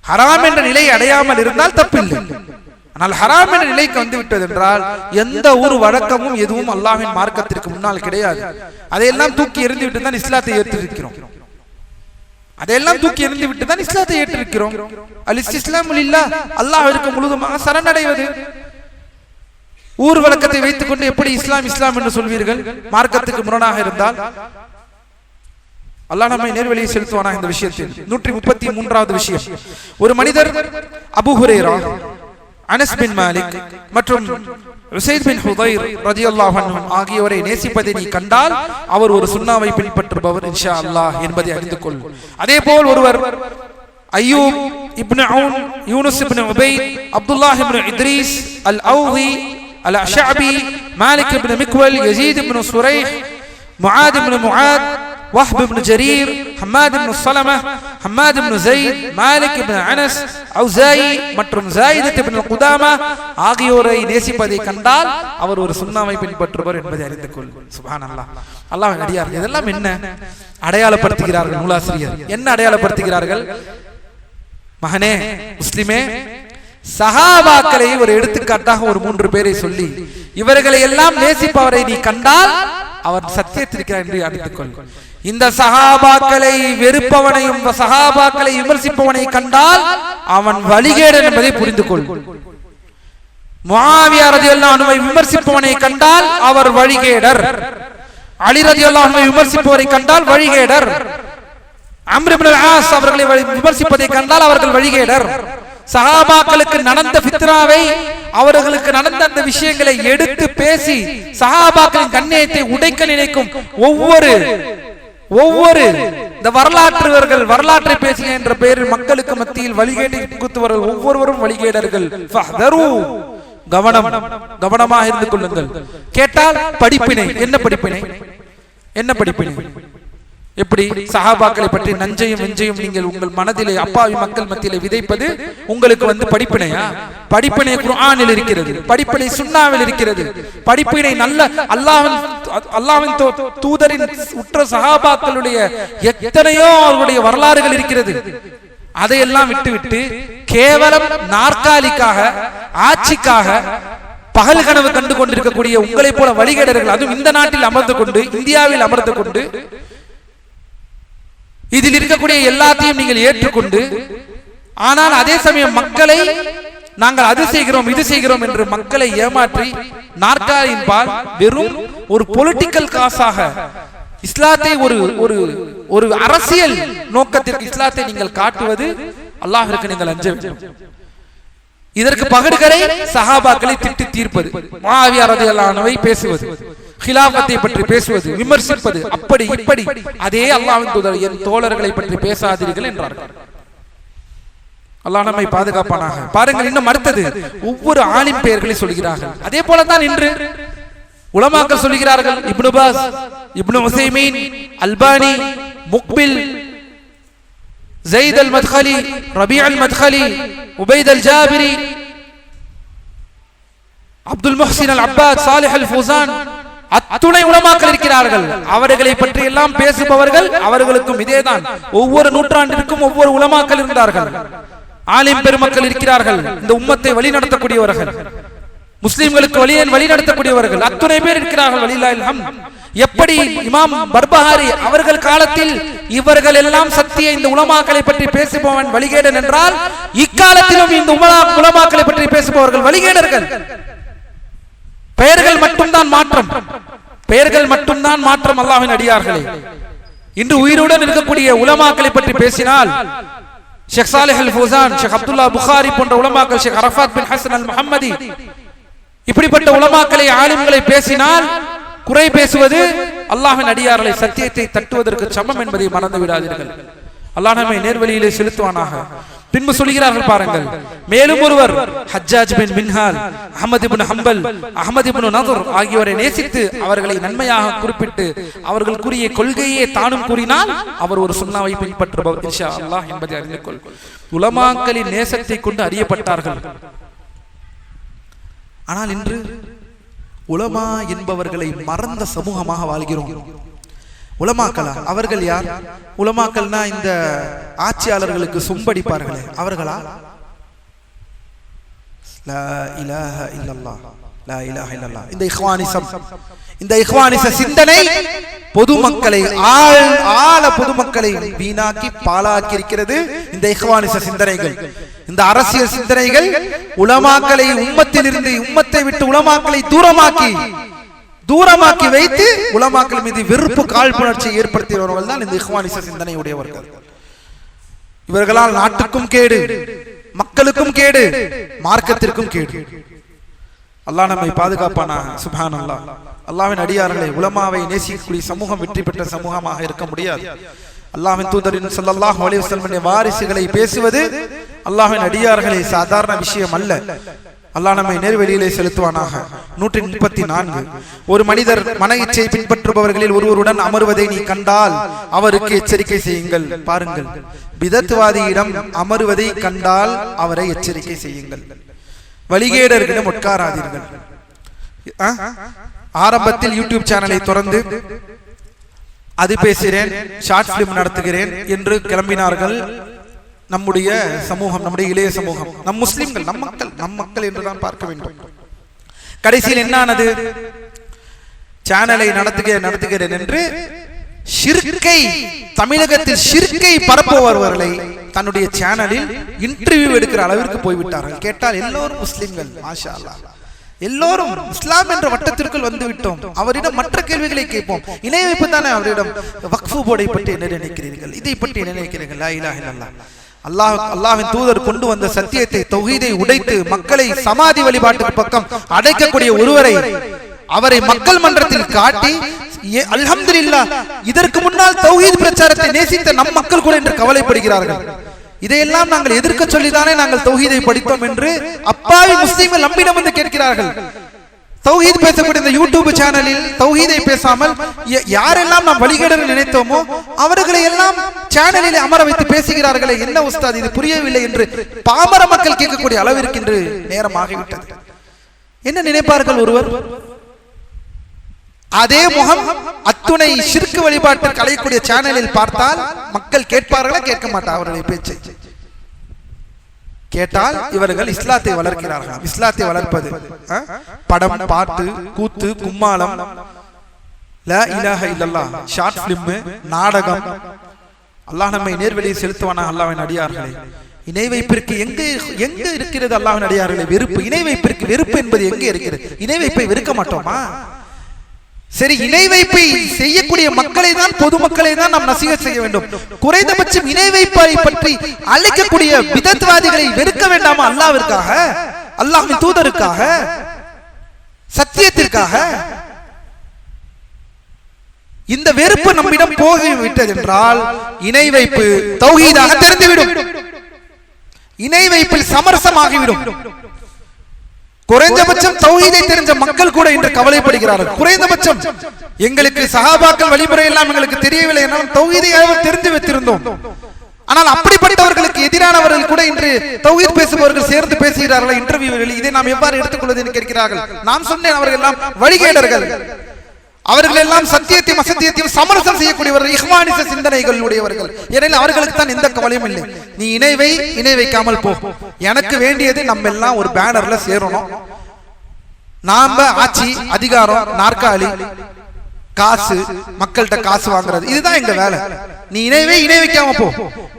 ஹராம் என்ற நிலையை அடையாமல் இருந்தால் தப்பில்லை. ஆனால் ஹராம் என்ற நிலைக்கு வந்து விட்டது என்றால் எந்த ஒரு வழக்கமும் எதுவும் அல்லாஹ்வின் மார்க்கத்திற்கு முன்னால் கிடையாது. அதையெல்லாம் தூக்கி எறிந்து விட்டு தான் இஸ்லாத்தை ஏற்றிருக்கிறோம். அதையெல்லாம் தூக்கி எறிந்து விட்டு தான் இஸ்லாத்தை ஏற்றிருக்கிறோம். அல் இஸ்லாமு லில்லாஹ், அல்லாஹ்விற்கு முழுதுமாக சரணடைவது. ஊர் வழக்கத்தை வைத்துக் கொண்டு எப்படி இஸ்லாம் இஸ்லாம் என்று சொல்வீர்கள்? மார்க்கத்துக்கு முரணாக இருந்தால். அல்லாஹ் நம்மை நேர்வழியை செலுத்துவானாக. இந்த விஷயத்தில் 133வது விஷயம், ஒரு மனிதர் அபூ ஹுரைரா, அனஸ் பின் மாலிக் மற்றும் உஸைத் பின் ஹுதைர் ரலியல்லாஹு அன்ஹு ஆகியோரை நேசிப்பதை நீ கண்டால் அவர் ஒரு சுன்னாவை பின்பற்றுபவர் இன்ஷா அல்லாஹ் என்பதை அறிந்து கொள். அதேபோல் ஒருவர் அய்யூப் இப்னு அவுன், யூனுஸ் இப்னு உபைத், அப்துல்லாஹ் இப்னு இத்ரீஸ் அல் அவ்தி அல் அஷஅபி, மாலிக் இப்னு மிக்வல், யஸீத் இப்னு சுரைஹ், முஆத் இப்னு முஆத் வஹ்ப் இப்னு ஜரீர், ஹம்மாத் இப்னு ஸலமஹ், ஹம்மாத் இப்னு ஸைத், மாலிக் இப்னு அனஸ், அவுஸாயி மற்றும் ஸாயித் இப்னு குதாமா ஆகியோரை நேசிப்பதை கண்டால் அவர் ஒரு சுன்னாவை பின்பற்றுபவர் என்பதை அறிந்து கொள். சுப்ஹானல்லாஹ். அல்லாஹ்வின் அடியார்கள் இதெல்லாம் என்ன அடையாளப்படுத்துகிறார்கள் நூலாசிரியர்? என்ன அடையாளப்படுத்துகிறார்கள்? மகனே முஸ்லிமே, சஹாபாக்களை ஒரு எடுத்துக்காட்டாக ஒரு 3 பேரை சொல்லி இவர்களை எல்லாம் நேசிப்பவரை நீ கண்டால் அவர் சத்தியத்திருக்கிறார் என்று அறிந்து கொள். இந்த சஹாபாக்களை வெறுப்பவனையும் சஹாபாக்களை விமர்சிப்பவனை கண்டால் அவன் வழிகேடன் என்பதை புரிந்து கொள். முஆவியா ரலியல்லாஹு அன்ஹு விமர்சிப்பவனை கண்டால் அவர் வழிகேடர். அலி ரலியல்லாஹு அன்ஹு விமர்சிப்பவரை கண்டால் வழிகேடர். அம்ர் இப்னு ஆஸ் அவர்களை விமர்சிப்பதை கண்டால் அவர்கள் வழிகேடர். சஹாபாக்களுக்கு நடந்த ஃபித்னாவை, அவர்களுக்கு நடந்த அந்த விஷயங்களை எடுத்து பேசி சஹாபாக்களின் கண்ணியத்தை உடைக்க நினைக்கும் ஒவ்வொரு இந்த வரலாற்றை பேசுக என்ற பெயரில் மக்களுக்கு மத்தியில் வழிகேட்டை புகுத்துவர்கள் ஒவ்வொருவரும் வழிகேடர்கள். கவனமாக இருந்து கொள்ளுங்கள். கேட்டால் படிப்பினை. என்ன படிப்பினை? எப்படி சஹாபாக்களை பற்றி நஞ்சையும் வெஞ்சையும் நீங்கள் உங்கள் மனதிலே அப்பாவி மக்கள் மத்தியிலே விதைப்பது உங்களுக்கு படிப்பினையா? படிப்பினை குர்ஆனில் இருக்கிறது, படிப்பினை சுன்னாவில் இருக்கிறது, படிப்பினை நல்ல அல்லாஹ்வின் தூதரின் உற்ற சஹாபாக்களுடைய எத்தனையோ அவர்களுடைய வரலாறுகள் இருக்கிறது. அதையெல்லாம் விட்டுவிட்டு கேவலம் நாற்காலிக்காக, ஆட்சிக்காக பகல் கனவு கண்டு கொண்டிருக்கக்கூடிய உங்களை போல வழிகேடர்கள், அதுவும் இந்த நாட்டில் அமர்ந்து கொண்டு, இந்தியாவில் அமர்ந்து கொண்டு, இதில் இருக்கக்கூடிய எல்லாத்தையும் நீங்கள் ஏற்றுக்கொண்டு, ஆனால் அதே சமயம் மக்களை நாங்கள் அது செய்கிறோம் இது செய்கிறோம் என்று மக்களை ஏமாற்றி நாற்காலியின் பால் வெறும் ஒரு பொலிட்டிக்கல் காசாக இஸ்லாத்தை ஒரு அரசியல் நோக்கத்திற்கு இஸ்லாத்தை நீங்கள் காட்டுவது அல்லாஹ்விற்கு நீங்கள் அஞ்ச வேண்டும். இதற்கு பகடுகளை சஹாபாக்களை திட்டி தீர்ப்பது, முஆவியா ரலியல்லாஹு அன்ஹுவை பேசுவது, கிலாஃபத்தை பற்றி பேசுவது, விமர்சிப்பது, அப்படி இப்படி. அதே அல்லாஹ்வின் தூதர் என் தோழர்களை பற்றி பேசாதீர்கள் என்றார்கள். அல்லாஹ் நம்மை பாதுகாப்பானாக. பாருங்கள், இன்னும் அடுத்தது ஒவ்வொரு ஆலிம் பெயர்களை சொல்கிறார்கள். அதே போலதான் இன்று உலமாக்கள் சொல்கிறார்கள். இப்னு பாஸ், இப்னு உஸைமீன், அல்பானி, முக்பில், ஸைத் அல் மத்கலி, ரபீ அல் மத்கலி, உபைத் அல் ஜாபிரி, அப்துல் முஹ்சின் அல் அப்பாத், சாலிஹ் அல் ஃபௌசான், அத்துணை உலமாக்கள் இருக்கிறார்கள். அவர்களை பற்றி எல்லாம் பேசுபவர்கள் அவர்களுக்கும் இதேதான். ஒவ்வொரு நூற்றாண்டிற்கும் ஒவ்வொரு உலமாக்கள் இருந்தார்கள், ஆலிம் பெருமக்கள் இருக்கிறார்கள். இந்த உம்மத்தை வழிநடத்தக்கூடியவர்கள், முஸ்லிம்களுக்கு வழிநடத்தக்கூடியவர்கள் அத்துணை பேர் இருக்கிறார்கள். வலில்லாஹில் ஹம்த். எப்படி இமாம் பர்பஹாரி அவர்கள் காலத்தில் இவர்கள் எல்லாம் சத்திய இந்த உலமாக்களை பற்றி பேசுபவன் வழிகேடன் என்றால், இக்காலத்திலும் இந்த உலமாக்களை பற்றி பேசுபவர்கள் வழிகேடர்கள். பெயர்கள் மட்டும்தான் மாற்றம். அல்லாஹ்வின் அடியார்களே, இன்று உயிருடன் இருக்கக்கூடிய உலமாக்களை பற்றி பேசினால் ஷேக் சாலிஹ் அல் ஃபௌசான், ஷேக் அப்துல்லா புகாரி போன்ற உலமாக்கள், ஷேக் அரஃபாத் பின் ஹசன் அல் முஹம்மதி, இப்படிப்பட்ட உலமாக்களை ஆலிம்களை பேசினால் குறை பேசுவது அல்லாஹ்வின் அடியார்களை சத்தியத்தை தட்டுவதற்கு சமம் என்பதை மறந்து விடாதீர்கள். அல்லாஹ் நம்மை நேர்வழியிலே செலுத்துவானாக. பின்பு சொல்கிறார்கள் பாருங்கள், மேலும் ஒருவர் ஹஜ்ஜாஜ் பின் மின்ஹால், அஹ்மத் இப்னு ஹம்பல், அஹ்மத் இப்னு நதர் ஆகியோரை நேசித்து அவர்களை நன்மையாக குறிப்பிட்டு அவர்கள் கூறிய கொள்கையே தானும் கூறினால் அவர் ஒரு சுன்னாவை பின்பற்றுபவர் இன்ஷா அல்லாஹ் என்பதை அறிந்து கொள். உலமாக்களின் நேசத்தை கொண்டு அறியப்பட்டார்கள். ஆனால் இன்று உலமா என்பவர்களை மறந்த சமூகமாக வாழ்கிறோம். உலமாக்களா? அவர்கள் யார்? உலமாக்கள்னா இந்த ஆட்சியாளர்களுக்கு சொம்படிப்பார்களே அவர்களா? லா இலாஹ இல்லல்லாஹ், லா இலாஹ இல்லல்லாஹ். இந்த இஹ்வானிச சிந்தனை பொதுமக்களை பொதுமக்களை வீணாக்கி பாழாக்கி இருக்கிறது. இந்த இஹ்வானிச சிந்தனைகள், இந்த அரசியல் சிந்தனைகள் உலமாக்களை உம்மத்திலிருந்து, உம்மத்தை விட்டு உலமாக்களை தூரமாக்கி வைத்து உலமாக்கள் மீது வெறுப்பு காழ்ப்புணர்ச்சியை ஏற்படுத்தியவர்கள் தான் இந்த இஹ்வானிச சிந்தனை உடையவர்கள். இவர்களால் நாட்டுக்கும் கேடு, மக்களுக்கும் கேடு, மார்க்கத்திற்கும் கேடு. அல்லாஹ் நம்மை பாதுகாப்பானாக. சுப்ஹானல்லாஹ். அல்லாஹ்வின் அடியார்களே, உலமாவை நேசிக்கக்கூடிய சமூகம் வெற்றி பெற்ற சமூகமாக இருக்க முடியாது. அல்லாஹ்வின் தூதரின் ஸல்லல்லாஹு அலைஹி வஸல்லம் வாரிசுகளை பேசுவது அல்லாஹ்வின் அடியார்களே சாதாரண விஷயம் அல்ல. அல்லாஹ் நம்மை நேர்வழியிலே செலுத்துவானாக. 134. ஒரு மனிதர் மன இச்சை பின்பற்றுபவர்களில் ஒருவருடன் அமர்வதை நீ கண்டால் அவருக்கு எச்சரிக்கை செய்யுங்கள். பாருங்கள், பிதத்வாதியிடம் அமர்வதை கண்டால் அவரை எச்சரிக்கை செய்யுங்கள். வழிகேடர்களிடம் உட்காராதீர்கள். ஆரம்பத்தில் யூடியூப் சேனலை திறந்து அது பேசுகிறேன், ஷார்ட் பிலிம் நடத்துகிறேன் என்று கிளம்பினார்கள். நம்முடைய சமூகம், நம்முடைய இளைய சமூகம், நம் முஸ்லிம்கள், நம் மக்கள் என்றுதான் பார்க்க வேண்டும். கடைசியில் என்ன ஆனது? சேனலை நடத்துகிறேன் என்று ஷிர்கை, தமிழகத்தில் ஷிர்கை பரப்புபவர்களை தன்னுடைய சேனலில் இன்டர்வியூ எடுக்கிற அளவிற்கு போய்விட்டார்கள். கேட்டால் எல்லோரும் முஸ்லிம்கள், மாஷா அல்லாஹ், எல்லோரும் இஸ்லாம் என்ற வட்டத்திற்குள் வந்து விட்டோம். அவரிடம் மற்ற கேள்விகளை கேட்போம். இணை வைப்பு தானே அவரிடம். வக்ஃபு போர்டை பற்றி என்ன நினைக்கிறீர்கள், இதை பற்றி என்ன நினைக்கிறீர்கள்? லா இலாஹ இல்லல்லாஹ். அல்லாஹ்வின் தூதர் கொண்டு வந்த சத்தியத்தை, தௌஹீதை உடைத்து மக்களை சமாதி வழிபாட்டுக்கு பக்கம் அடைக்கக்கூடிய ஒருவரை, அவரை மக்கள் மன்றத்தில் காட்டி அல்ஹம்துலில்லாஹ், இதற்கு முன்னால் தௌஹீத் பிரச்சாரத்தை நேசித்த நம் மக்கள் கூட என்று கவலைப்படுகிறார்கள். இதையெல்லாம் நாங்கள் எதிர்க்க சொல்லிதானே நாங்கள் தௌஹீதை படித்தோம் என்று அப்பாவி முஸ்லிம்கள் நம்மிடம் வந்து கேட்கிறார்கள். தௌஹீத் பேசக்கூடிய இந்த யூடியூப் சேனலில் தௌஹீதை பேசாமல் யாரெல்லாம் நாம் வழிகேடர்கள் நினைத்தோமோ அவர்களை எல்லாம் சேனலில் அமர வைத்து பேசுகிறார்களே, என்ன உஸ்தாத் இது புரியவில்லை என்று பாமர மக்கள் கேட்கக்கூடிய அளவிற்கு இன்று நேரமாகிவிட்டது. என்ன நினைப்பார்கள் ஒருவர்? அதே முகம் அத்துணை ஷிர்க் வழிபாட்டிற்கு அழைக்கக்கூடிய சேனலில் பார்த்தால் மக்கள் கேட்பார்களா, கேட்க மாட்டார் அவருடைய பேச்சை? கேட்டால் இவர்கள் இஸ்லாத்தை வளர்க்கிறார்கள். இஸ்லாத்தை வளர்ப்பது படம், பாட்டு, கூத்து, கும்மாளம், லா இலாஹ இல்லல்லாஹ், ஷார்ட் பிலிம், நாடகம். அல்லாஹ் நம்மை நேர்வழியை செலுத்துவானா? அல்லாஹ்வின் அடியார்களே, இணை வைப்பிற்கு எங்க இருக்கிறது? அல்லாஹ்வின் அடியார்களே, வெறுப்பு. இணை வைப்பிற்கு வெறுப்பு என்பது எங்கே இருக்கிறது? இணை வைப்பை வெறுக்க மாட்டோமா? சரி, இணை வைப்பை செய்யக்கூடிய மக்களை தான், பொதுமக்களை தான் நாம் நசீஹத் செய்ய வேண்டும். குறைந்தபட்சம் இணை வைப்பை பற்றி அழைக்கக்கூடிய பிதத்வாதிகளை வெறுக்க வேண்டாமா? அல்லாஹ்விற்காக, அல்லாஹ்வின் தூதருக்காக, சத்தியத்திற்காக. இந்த வெறுப்பு நம்மிடம் போய்விட்டது என்றால் இணை வைப்பு தௌஹீதாக தெரிந்துவிடும். இணை வைப்பில் சமரசமாகிவிடும். குறைந்தபட்சம் தௌஹீதை தெரிஞ்ச மக்கள் கூட இன்று கவலைப்படுகிறார்கள். குறைந்தபட்சம் எங்களுக்கு சஹாபாக்கள் வழிமுறை எல்லாம் எங்களுக்கு தெரியவில்லை என்றாலும் தௌஹீதை தெரிந்து வைத்திருந்தோம். ஆனால் அப்படிப்பட்டவர்களுக்கு எதிரானவர்கள் கூட இன்று தௌஹீத் பேசுபவர்கள் சேர்ந்து பேசுகிறார்கள் இன்டர்வியூவில். இதை நாம் எவ்வாறு எடுத்துக்கொள்வது என்று கேட்கிறார்கள். நான் சொன்னேன், அவர்கள் எல்லாம் வழிகேடர்கள். அவர்கள் எல்லாம் சத்தியத்தையும் அசத்தியத்தையும் சமரசம் செய்யக்கூடியவர்கள், இஹ்வானிச சிந்தனைகள் உடையவர்கள். ஏனெனில் அவர்களுக்கு தான் எந்த கவலையும் இல்லை. நீ இணை வைக்காமல் போ. எனக்கு வேண்டியது நம்ம எல்லாம் ஒரு பேனர்ல சேரணும். நாம ஆட்சி, அதிகாரம், நாற்காலி, காசு, மக்கள்கிட்ட காசு வாங்குறது, இதுதான் எங்க வேலை. நீ இணை வைக்காம போ.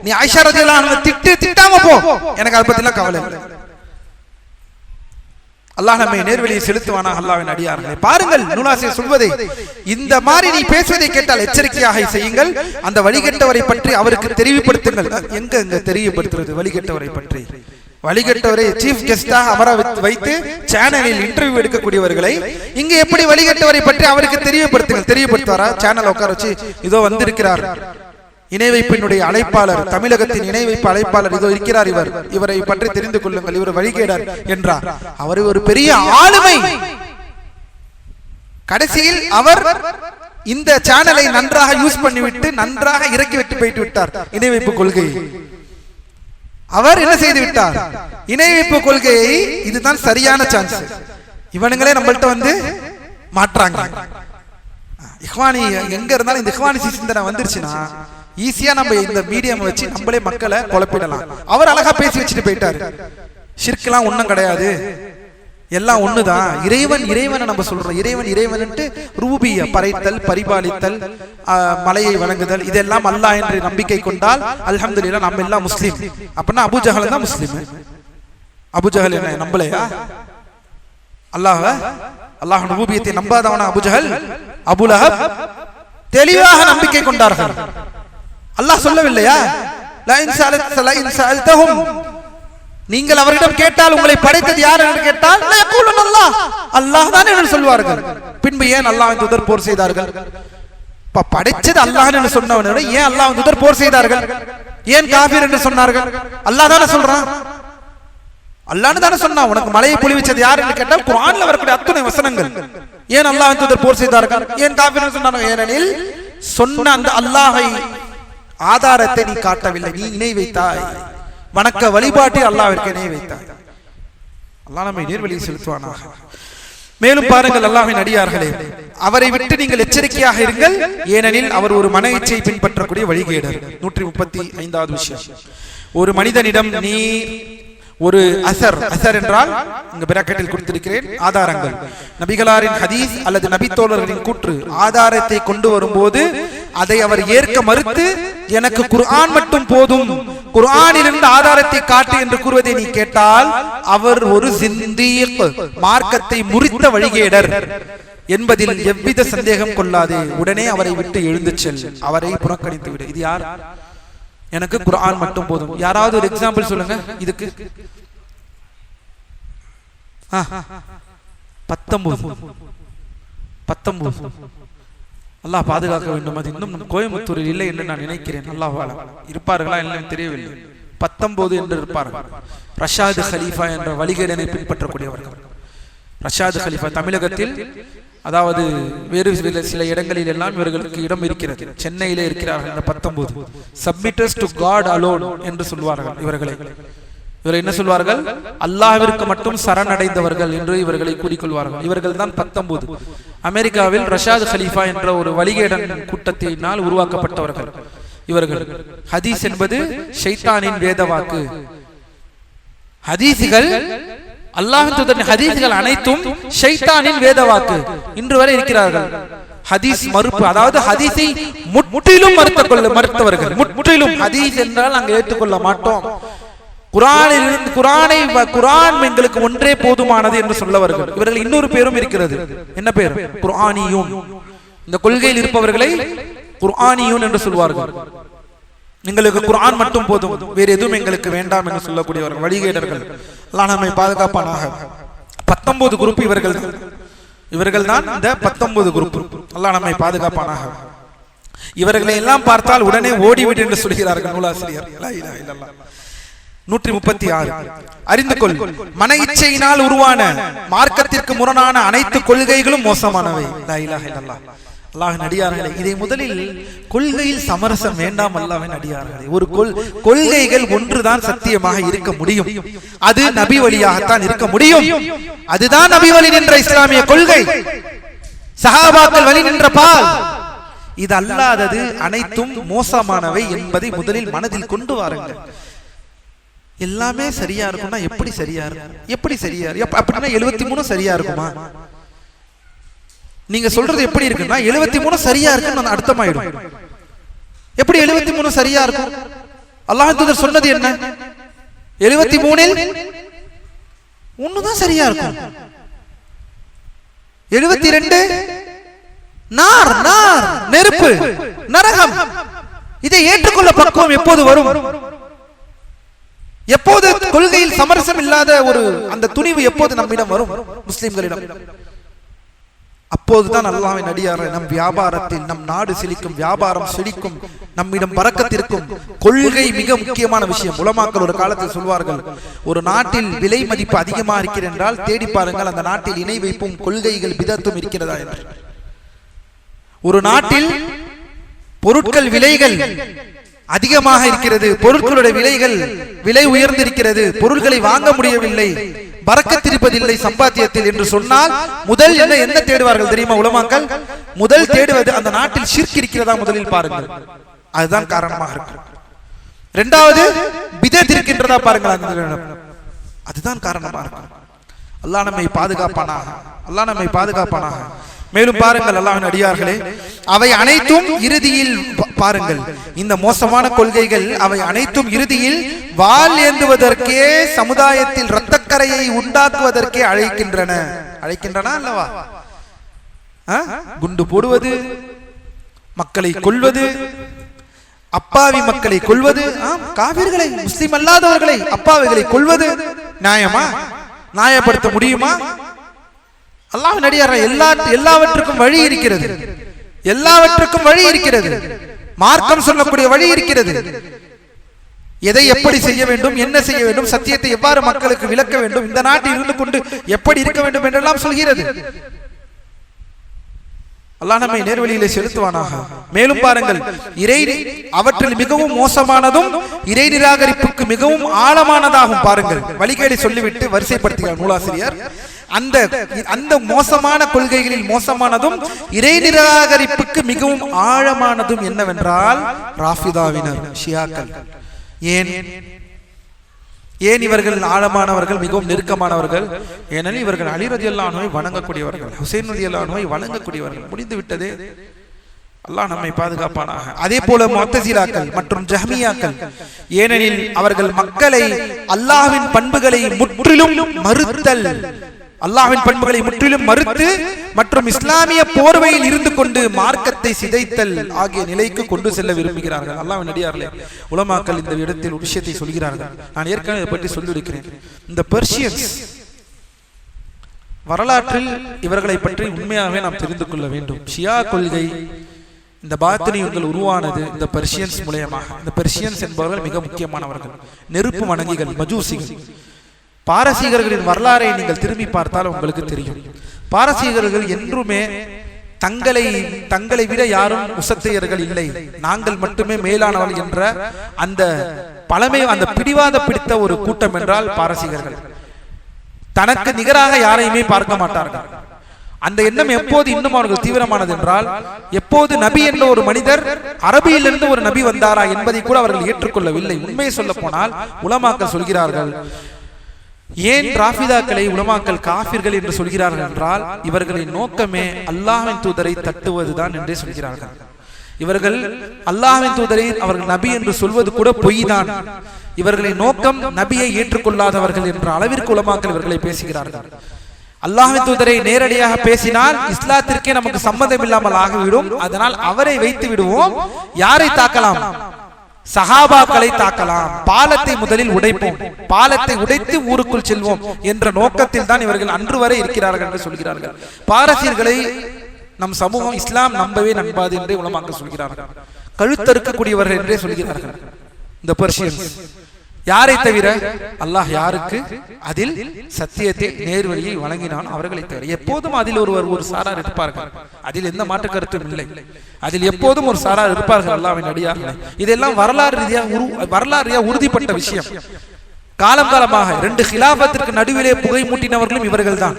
நீ ஆயிஷா ரலியல்லாஹு அன்ஹா திட்டாம போ. எனக்கு அதை பத்திலாம் கவலை இல்லை. அல்லாஹ் நம்மை நேர்வழியை செலுத்துவானா? அல்லாஹ்வின் அடியார்களே, பாருங்கள் நூலாசிரியர் சொல்வதை. இந்த மாதிரி நீ பேசுவதை கேட்டால் எச்சரிக்கையாக செய்யுங்கள். அந்த வழிகெட்டவரை பற்றி அவருக்கு தெரிவுபடுத்துங்கள். எங்க தெரியப்படுத்துறது வழிகெட்டவரை பற்றி? வழிகெட்டவரை சீஃப் கெஸ்டாக அமர வைத்து சேனலில் இன்டர்வியூ எடுக்கக்கூடியவர்களை இங்க எப்படி வழிகெட்டவரை பற்றி அவருக்கு தெரியப்படுத்துவாரா? சேனல் உட்கார வச்சு இதோ வந்திருக்கிறார் இணை வைப்பினுடைய அழைப்பாளர், தமிழகத்தின் இணை வைப்பு அழைப்பாளர் இதோ இருக்கிறார், இவரை பற்றி தெரிந்து கொள்ளுங்கள், இவர் வழிகேடர் என்றார். அவர் ஒரு பெரிய ஆளுமை. கடைசியில் அவர் இந்த சேனலை நன்றாக யூஸ் பண்ணிவிட்டு நன்றாக இறக்கி விட்டு போயிட்டு விட்டார் இணை வைப்பு கொள்கையை. அவர் என்ன செய்து விட்டார்? இணை வைப்பு கொள்கையை இதுதான் சரியான சான்ஸ், இவனுங்களே நம்மள்ட்ட வந்து மாற்றாங்க. இஹ்வானி எங்க இருந்தாலும் இந்த இஹ்வானி சிந்தனை வந்துருச்சுன்னா ஈஸியா நம்ம இந்த மீடியம் வச்சு நம்மளே மக்களை குழப்பிடலாம். அவர் அழகா பேசி வச்சுட்டு போயிட்டாரு. ஷிர்க்லாம் ஒண்ணும் கிடையாது, எல்லாம் ஒண்ணுதான். இறைவனை நம்ம சொல்றோம். இறைவன் ரூபிய பறைத்தல், பரிபாலித்தல், மலையை வணங்குதல், இதெல்லாம் அல்லாஹ் என்று நம்பிக்கை கொண்டால் அல்ஹம்துலில்லாஹ் நம்ம எல்லாம் முஸ்லீம். அப்படின்னா அபூஜஹல் தான் முஸ்லீம். அபூஜஹல் என்ன நம்பலையா? அல்லாஹ் ரூபியத்தை நம்பாதவனா அபூஜஹல், அபூலஹப் தெளிவாக நம்பிக்கை கொண்டார்கள். அல்லாஹ் சொல்லவில்லையா? நீங்கள் அவரிடம் கேட்டால் உங்களை படைத்தது யார் என்று கேட்டால் அல்லாஹ் தான் என்று சொல்வார்கள். பின்பு ஏன் அல்லாஹ்வின் தூதர் போர் செய்தார்கள்? படைச்சது அல்லாஹ் என்று சொன்னவனோட ஏன் அல்லாஹ்வின் தூதர் போர் செய்தார்கள்? ஏன் காஃபிர் என்று சொன்னார்கள்? அல்லாஹ் தானே சொல்றான். அல்லாஹ்னு தானே சொன்னான். உனக்கு மலையை பொழிவிச்சது யாருன்னு கேட்டால் குர்ஆன்ல வரக்கூடிய அத்தனை வசனங்கள். ஏன் அல்லாஹ்வின் தூதர் போர் செய்தார்கள், ஏன் காஃபிர்கள் சொன்னார்கள்? ஏனெனில் சொன்ன அந்த அல்லாஹை ஆதாரத்தை நீ காட்டவில்லை, நீ இணை வைத்தாய், வணக்க வழிபாட்டை அல்லாஹ்விற்கு இணை வைத்தாய். அல்லாஹ் நம்மை நேர்வழியில் செலுத்துவானாக. மேலும் பாருங்கள் அல்லாஹ்வின் அடியார்களே, அவரை விட்டு நீங்கள் எச்சரிக்கையாக இருங்கள், ஏனெனில் அவர் ஒரு மன இச்சையை பின்பற்றக்கூடிய வழிகேடர். 135வது விஷயம், ஒரு மனிதனிடம் நீ ஒரு அசர் என்றால் இங்க பிராக்கெட்டில் கொடுத்திருக்கிறேன் ஆதாரங்கள், நபிகளாரின் ஹதீஸ் அல்லது நபித்தோழர்களின் கூற்று ஆதாரத்தை கொண்டு வரும்போது அதை அவர் ஏற்க மறுத்து எனக்கு குர்ஆன் மட்டும் போதும், குர்ஆனிலிருந்து ஆதாரத்தை காட்டு என்று கூறுவதை நீ கேட்டால் அவர் ஒரு சிந்தீக், மார்க்கத்தை முறித்த வழிகேடர் என்பதில் எவ்வித சந்தேகம் கொள்ளாதே. உடனே அவரை விட்டு எழுந்து செல், அவரை புறக்கணித்து விடு. இது யார்? எனக்கு குர்ஆன் மட்டும் போதும். யாராவது ஒரு எக்ஸாம்பிள் சொல்லுங்க இதுக்கு. 19 அல்லாஹ் பாதுகாக்க வேண்டும். அது இன்னும் கோயம்புத்தூரில் இல்லை என்று நான் நினைக்கிறேன். அல்லாஹ் இருப்பார்களா இல்லை தெரியவில்லை. 19 என்று இருப்பார்கள். ரஷாத் ஹலீஃபா என்ற வழிகேடனை பின்பற்றக்கூடியவர்கள். ரஷாத் ஹலீஃபா தமிழகத்தில், அதாவது வேறு சில இடங்களில் எல்லாம் இவர்களுக்கு இடம் இருக்கிறது. சென்னையிலே இருக்கிறார்கள். 19 சப்மிட்டர்ஸ் டு காட் அலோன் என்று சொல்வார்கள் இவர்களை. இவரை என்ன சொல்வார்கள்? அல்லாஹ்விற்கு மட்டும் சரணடைந்தவர்கள் என்று இவர்களை கூறிக்கொள்வார்கள். இவர்கள் தான் 19. அமெரிக்காவில் ரஷாத் ஹலீஃபா என்ற ஒரு வழிகேடன் கூட்டத்தினால் உருவாக்கப்பட்டவர்கள் இவர்கள். ஹதீஸ் என்பது ஷைத்தானின் வேத வாக்கு. ஹதீஸ்கள், அல்லாஹ்வின் தூதரின் ஹதீஸ்கள் அனைத்தும் ஷைத்தானின் வேத வாக்கு. இன்று வரை இருக்கிறார்கள். ஹதீஸ் மறுப்பு, அதாவது ஹதீஸை முற்றிலும் மறுத்தவர்கள். முற்றிலும் ஹதீஸ் என்றால் நாங்கள் ஏற்றுக்கொள்ள மாட்டோம், குர்ஆன் எங்களுக்கு ஒன்றே போதுமானது என்று சொல்லவர்கள். இவர்கள் இன்னொரு பேரும் இருக்கிறது. என்ன பேர்? குர்ஆனியூன். இந்த கொள்கையில் இருப்பவர்களை குர்ஆனியூன் என்று சொல்வார்கள். எங்களுக்கு குர்ஆன் மட்டும் போதும், வேறு எதுவும் எங்களுக்கு வேண்டாம் என்று சொல்லக்கூடியவர்கள் வழிகேடர்கள். அல்லாஹ் நம்மை பாதுகாப்பானாக. 19 குரூப் இவர்கள் தான் இந்த 19 குரூப். அல்லாஹ் நம்மை பாதுகாப்பானாக. இவர்களை எல்லாம் பார்த்தால் உடனே ஓடிவிடு என்று சொல்கிறார்கள் நூலாசிரியர். 136 அறிந்து கொள், மன இச்சையினால் உருவான மார்க்கத்திற்கு முரணான அனைத்து கொள்கைகளும் மோசமானவை. லா இலாஹ இல்லல்லாஹ். அல்லாஹ்வின் அடியார்களே, இதை முதலில் கொள்கையில் சமரசம் வேண்டாம். அல்லாஹ்வின் அடியார்களே, ஒரு கொள்கைகள் ஒன்றுதான் சத்தியமாக இருக்க முடியும், அது நபி வழியாகத்தான் இருக்க முடியும். அதுதான் நபி வழி நின்ற இஸ்லாமிய கொள்கை, சஹாபாக்கள் வழி நின்ற பால். இது அல்லாதது அனைத்தும் மோசமானவை என்பதை முதலில் மனதில் கொண்டு வாருங்கள். எல்லாமே சரியா இருக்கும்னா எப்படி சரியா இருக்கும்? எப்படி சரியா அப்படின்னா 73 சரியா இருக்குமா? நீங்க சொல்றது எப்படி இருக்குன்னா 73 சரியா இருக்குன்னு அர்த்தமாயிடும். எப்படி 73 சரியா இருக்கும்? அல்லாஹ்வின் தூதர் சொன்னது என்ன? 73இல் 1 தான் சரியா இருக்கும். 72 நார் நெருப்பு, நரகம். இதை ஏற்றுக்கொள்ள பக்குவம் எப்போது வரும்? எப்போது கொள்கையில் சமரசம் இல்லாத ஒரு அந்த துணிவு எப்போது நம்மிடம் வரும் முஸ்லிம்களிடம்? அப்போதுதான் அல்லாஹ்வின் அடியார்களே, நம் வியாபாரத்தில் நம் நாடு செழிக்கும், வியாபாரம் செழிக்கும், நம்மிடம் பரக்கத்திற்கும். கொள்கை மிக முக்கியமான விஷயம். உலமாக்கள் ஒரு காலத்தில் சொல்வார்கள், ஒரு நாட்டில் விலை மதிப்பு அதிகமா இருக்கிறது என்றால் தேடி பாருங்கள் அந்த நாட்டில் இணை வைப்பும் கொள்கைகள் பிதத்தும் இருக்கிறதா என்று. ஒரு நாட்டில் பொருட்கள் விலைகள் அதிகமாக இருக்கிறது, பொருட்களுடைய விலை உயர்ந்திருக்கிறது, பொருட்களை வாங்க முடியவில்லை, பரக்கத்திருப்பதில்லை சம்பாத்தியத்தில் என்று சொன்னால் முதல் என்ன தேடுவார்கள் தெரியுமா உலமாக்கள்? முதல் தேடுவது அந்த நாட்டில் ஷிர்க் இருக்கிறதா முதலில் பாருங்கள், அதுதான் காரணமாக இருக்கு. இரண்டாவது பிதத் இருக்கின்றதா பாருங்கள், அதுதான் காரணமாக இருக்கு. அல்லாஹ் நம்மை பாதுகாப்பானாக. மேலும் பாருங்கள் அல்லாஹ்வின் அடியார்களே, அவை அனைத்தும் இறுதியில் பாருங்கள், இந்த மோசமான கொள்கைகள் அவை அனைத்தும் இறுதியில் வாள் ஏந்துவதற்கே, சமுதாயத்தில் இரத்தக்கரையை உண்டாக்குவதற்கே அழைக்கின்றன அல்லவா? குண்டு போடுவது, மக்களை கொல்வது, அப்பாவி மக்களை கொல்வது, காவிர்களை, முஸ்லிம் அல்லாதவர்களை, அப்பாவிகளை கொல்வது நியாயமா? நியாயப்படுத்த முடியுமா? அல்லாஹ்வின் அடியார்களே, எல்லாவற்றுக்கும் வழி இருக்கிறது, மார்க்கம் சொல்லக்கூடிய வழி இருக்கிறது. எதை எப்படி செய்ய வேண்டும், என்ன செய்ய வேண்டும், சத்தியத்தை எவ்வாறு மக்களுக்கு விளக்க வேண்டும், இந்த நாட்டில் இருந்து கொண்டு எப்படி இருக்க வேண்டும் என்றெல்லாம் சொல்கிறது. அல்லாஹ் நம்மை நேர்வழியிலே செலுத்துவானாக. மேலும் பாருங்கள், அவற்றில் மிகவும் மோசமானதும் இறை நிராகரிப்புக்கு மிகவும் ஆழமானதாகும். பாருங்கள், வழிகேடை சொல்லிவிட்டு வரிசைப்படுத்துகிறார் நூலாசிரியர். அந்த மோசமான கொள்கைகளில் மோசமானதும் இறை நிராகரிப்புக்கு மிகவும் ஆழமானதும் என்னவென்றால் ராஃபிதாவினர், ஷியாக்கள். ஏன் இவர்கள் ஆழமானவர்கள், மிகவும் நெருக்கமானவர்கள்? ஏனெனில் இவர்கள் அலி ரலியல்லாஹு அன்ஹுவை வணங்கக்கூடியவர்கள், ஹுசைன் ரலியல்லாஹு அன்ஹுவை வணங்கக்கூடியவர்கள். முடிந்து விட்டது. அல்லாஹ் நம்மை பாதுகாப்பானாக. அதே போல முஅத்தஸிலாக்கள் மற்றும் ஜஹ்மியாக்கள், ஏனெனில் அவர்கள் மக்களை அல்லாஹ்வின் பண்புகளை முற்றிலும் மறுத்தல், அல்லாஹ்வின் பண்புகளை முற்றிலும் மறுத்து மற்றும் இஸ்லாமிய போர்வையில் இருந்து கொண்டு மார்க்கத்தை சிதைத்தல் ஆகிய நிலைக்கு கொண்டு செல்ல விரும்புகிறார்கள். அல்லாஹ்வின் அடியார்களே, உலமாக்கள் இந்த இடத்தில் ஒரு விஷயத்தை சொல்கிறார்கள். நான் ஏற்கனவே இதை பற்றி சொல்லியிருக்கிறேன். இந்த பெர்ஷியன்ஸ் வரலாற்றில் இவர்களை பற்றி உண்மையாகவே நாம் தெரிந்து கொள்ள வேண்டும். ஷியா கொள்கை, இந்த பாத்தினியர்கள் உருவானது இந்த பெர்ஷியன்ஸ் மூலமாக. இந்த பெர்ஷியன்ஸ் என்பவர்கள் மிக முக்கியமானவர்கள், நெருப்பு வணங்கிகள், மஜூசிகள். பாரசீகர்களின் வரலாறை நீங்கள் திரும்பி பார்த்தால் உங்களுக்கு தெரியும். பாரசீகர்கள் என்றுமே தங்களை விட யாரும் உசத்தையர்கள் இல்லை, நாங்கள் மட்டுமே மேலானவர்கள் என்ற அந்த பழமை, அந்த பிடிவாத பிடித்த ஒரு கூட்டம் என்றால் பாரசீகர்கள். தனக்கு நிகராக யாரையுமே பார்க்க மாட்டார்கள். அந்த எண்ணம் எப்போது இன்னும் அவர்கள் தீவிரமானது என்றால், எப்போது நபி என்ற ஒரு மனிதர் அரபியிலிருந்து ஒரு நபி வந்தாரா என்பதை கூட அவர்கள் ஏற்றுக்கொள்ளவில்லை. உண்மையை சொல்ல போனால் உலமாக்கள் சொல்கிறார்கள், ஏன் ராஃபிதாக்களை உலமாக்கள் காஃபிர்கள் என்று சொல்கிறார்கள் என்றால், இவர்களின் நோக்கமே அல்லாஹ்வின் தூதரை தட்டுவதுதான் என்றே சொல்கிறார்கள். இவர்கள் அல்லாஹ்வின் தூதரை அவர்கள் நபி என்று சொல்வது கூட பொய் தான். இவர்களின் நோக்கம் நபியை ஏற்றுக்கொள்ளாதவர்கள் என்ற அளவிற்கு உலமாக்கள் இவர்களை பேசுகிறார்கள். அல்லாஹ்வின் தூதரை நேரடியாக பேசினால் இஸ்லாத்திற்கே நமக்கு சம்மதம் இல்லாமல் ஆகிவிடும். அதனால் அவரை வைத்து விடுவோம். யாரை தாக்கலாம்? சஹாபாக்களை தாக்கலாம். பாலத்தை முதலில் உடைப்போம், பாலத்தை உடைத்து ஊருக்குள் செல்வோம் என்ற நோக்கத்தில் தான் இவர்கள் அன்று வரை இருக்கிறார்கள் என்று சொல்கிறார்கள். பாரசீகர்களை நம் சமூகம் இஸ்லாம் நம்பவே நம்பாது என்றே உலமாக்கள் சொல்கிறார்கள். கழுத்தறுக்கக்கூடியவர்கள் என்றே சொல்கிறார்கள் இந்த பெர்ஷியன்ஸ். யாரை தவிர? அல்லாஹ் யாருக்கு அதில் சத்தியத்தை நேர்வழியை வழங்கினான் அவர்களை தவிர. எப்போதும் அதில் ஒரு சாரார் இருப்பார்கள், அதில் எந்த மாற்று கருத்தும் இல்லை. அதில் எப்போதும் ஒரு சாரார் இருப்பார்கள் அல்லாஹ்வின் அடியார்களே. இதெல்லாம் வரலாறு ரீதியாக உறுதிப்பட்ட விஷயம். காலம் காலமாக 2 ஹிலாஃபத்திற்கு நடுவிலே புகை மூட்டினவர்களும் இவர்கள் தான்.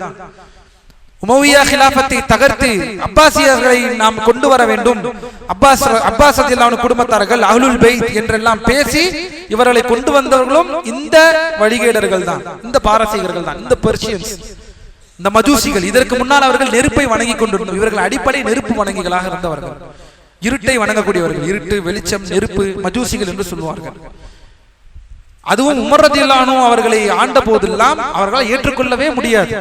உமவியா ஹிலாஃபத்தை தகர்த்து அப்பாசியர்களை நாம் கொண்டு வர வேண்டும், அப்பாஸ் ரலியல்லாஹு குடும்பத்தார்கள் அஹ்லுல் பைத் என்றெல்லாம் பேசி இவர்களை கொண்டு வந்தவர்களும் இந்த வழிகேடர்கள் தான், இந்த பாரசீகர்கள் தான், இந்த பெர்ஷியன்ஸ், இந்த மஜூசிகள். இதற்கு முன்னால் அவர்கள் நெருப்பை வணங்கி கொண்டிருந்தோம். இவர்கள் அடிப்படை நெருப்பு வணங்கிகளாக இருந்தவர்கள், இருட்டை வணங்கக்கூடியவர்கள். இருட்டு, வெளிச்சம், நெருப்பு, மஜூசிகள் என்று சொல்வார்கள். அதுவும் உமர் ரலியல்லாஹு அன்ஹு அவர்களை ஆண்ட போதெல்லாம் அவர்களால் ஏற்றுக்கொள்ளவே முடியாது.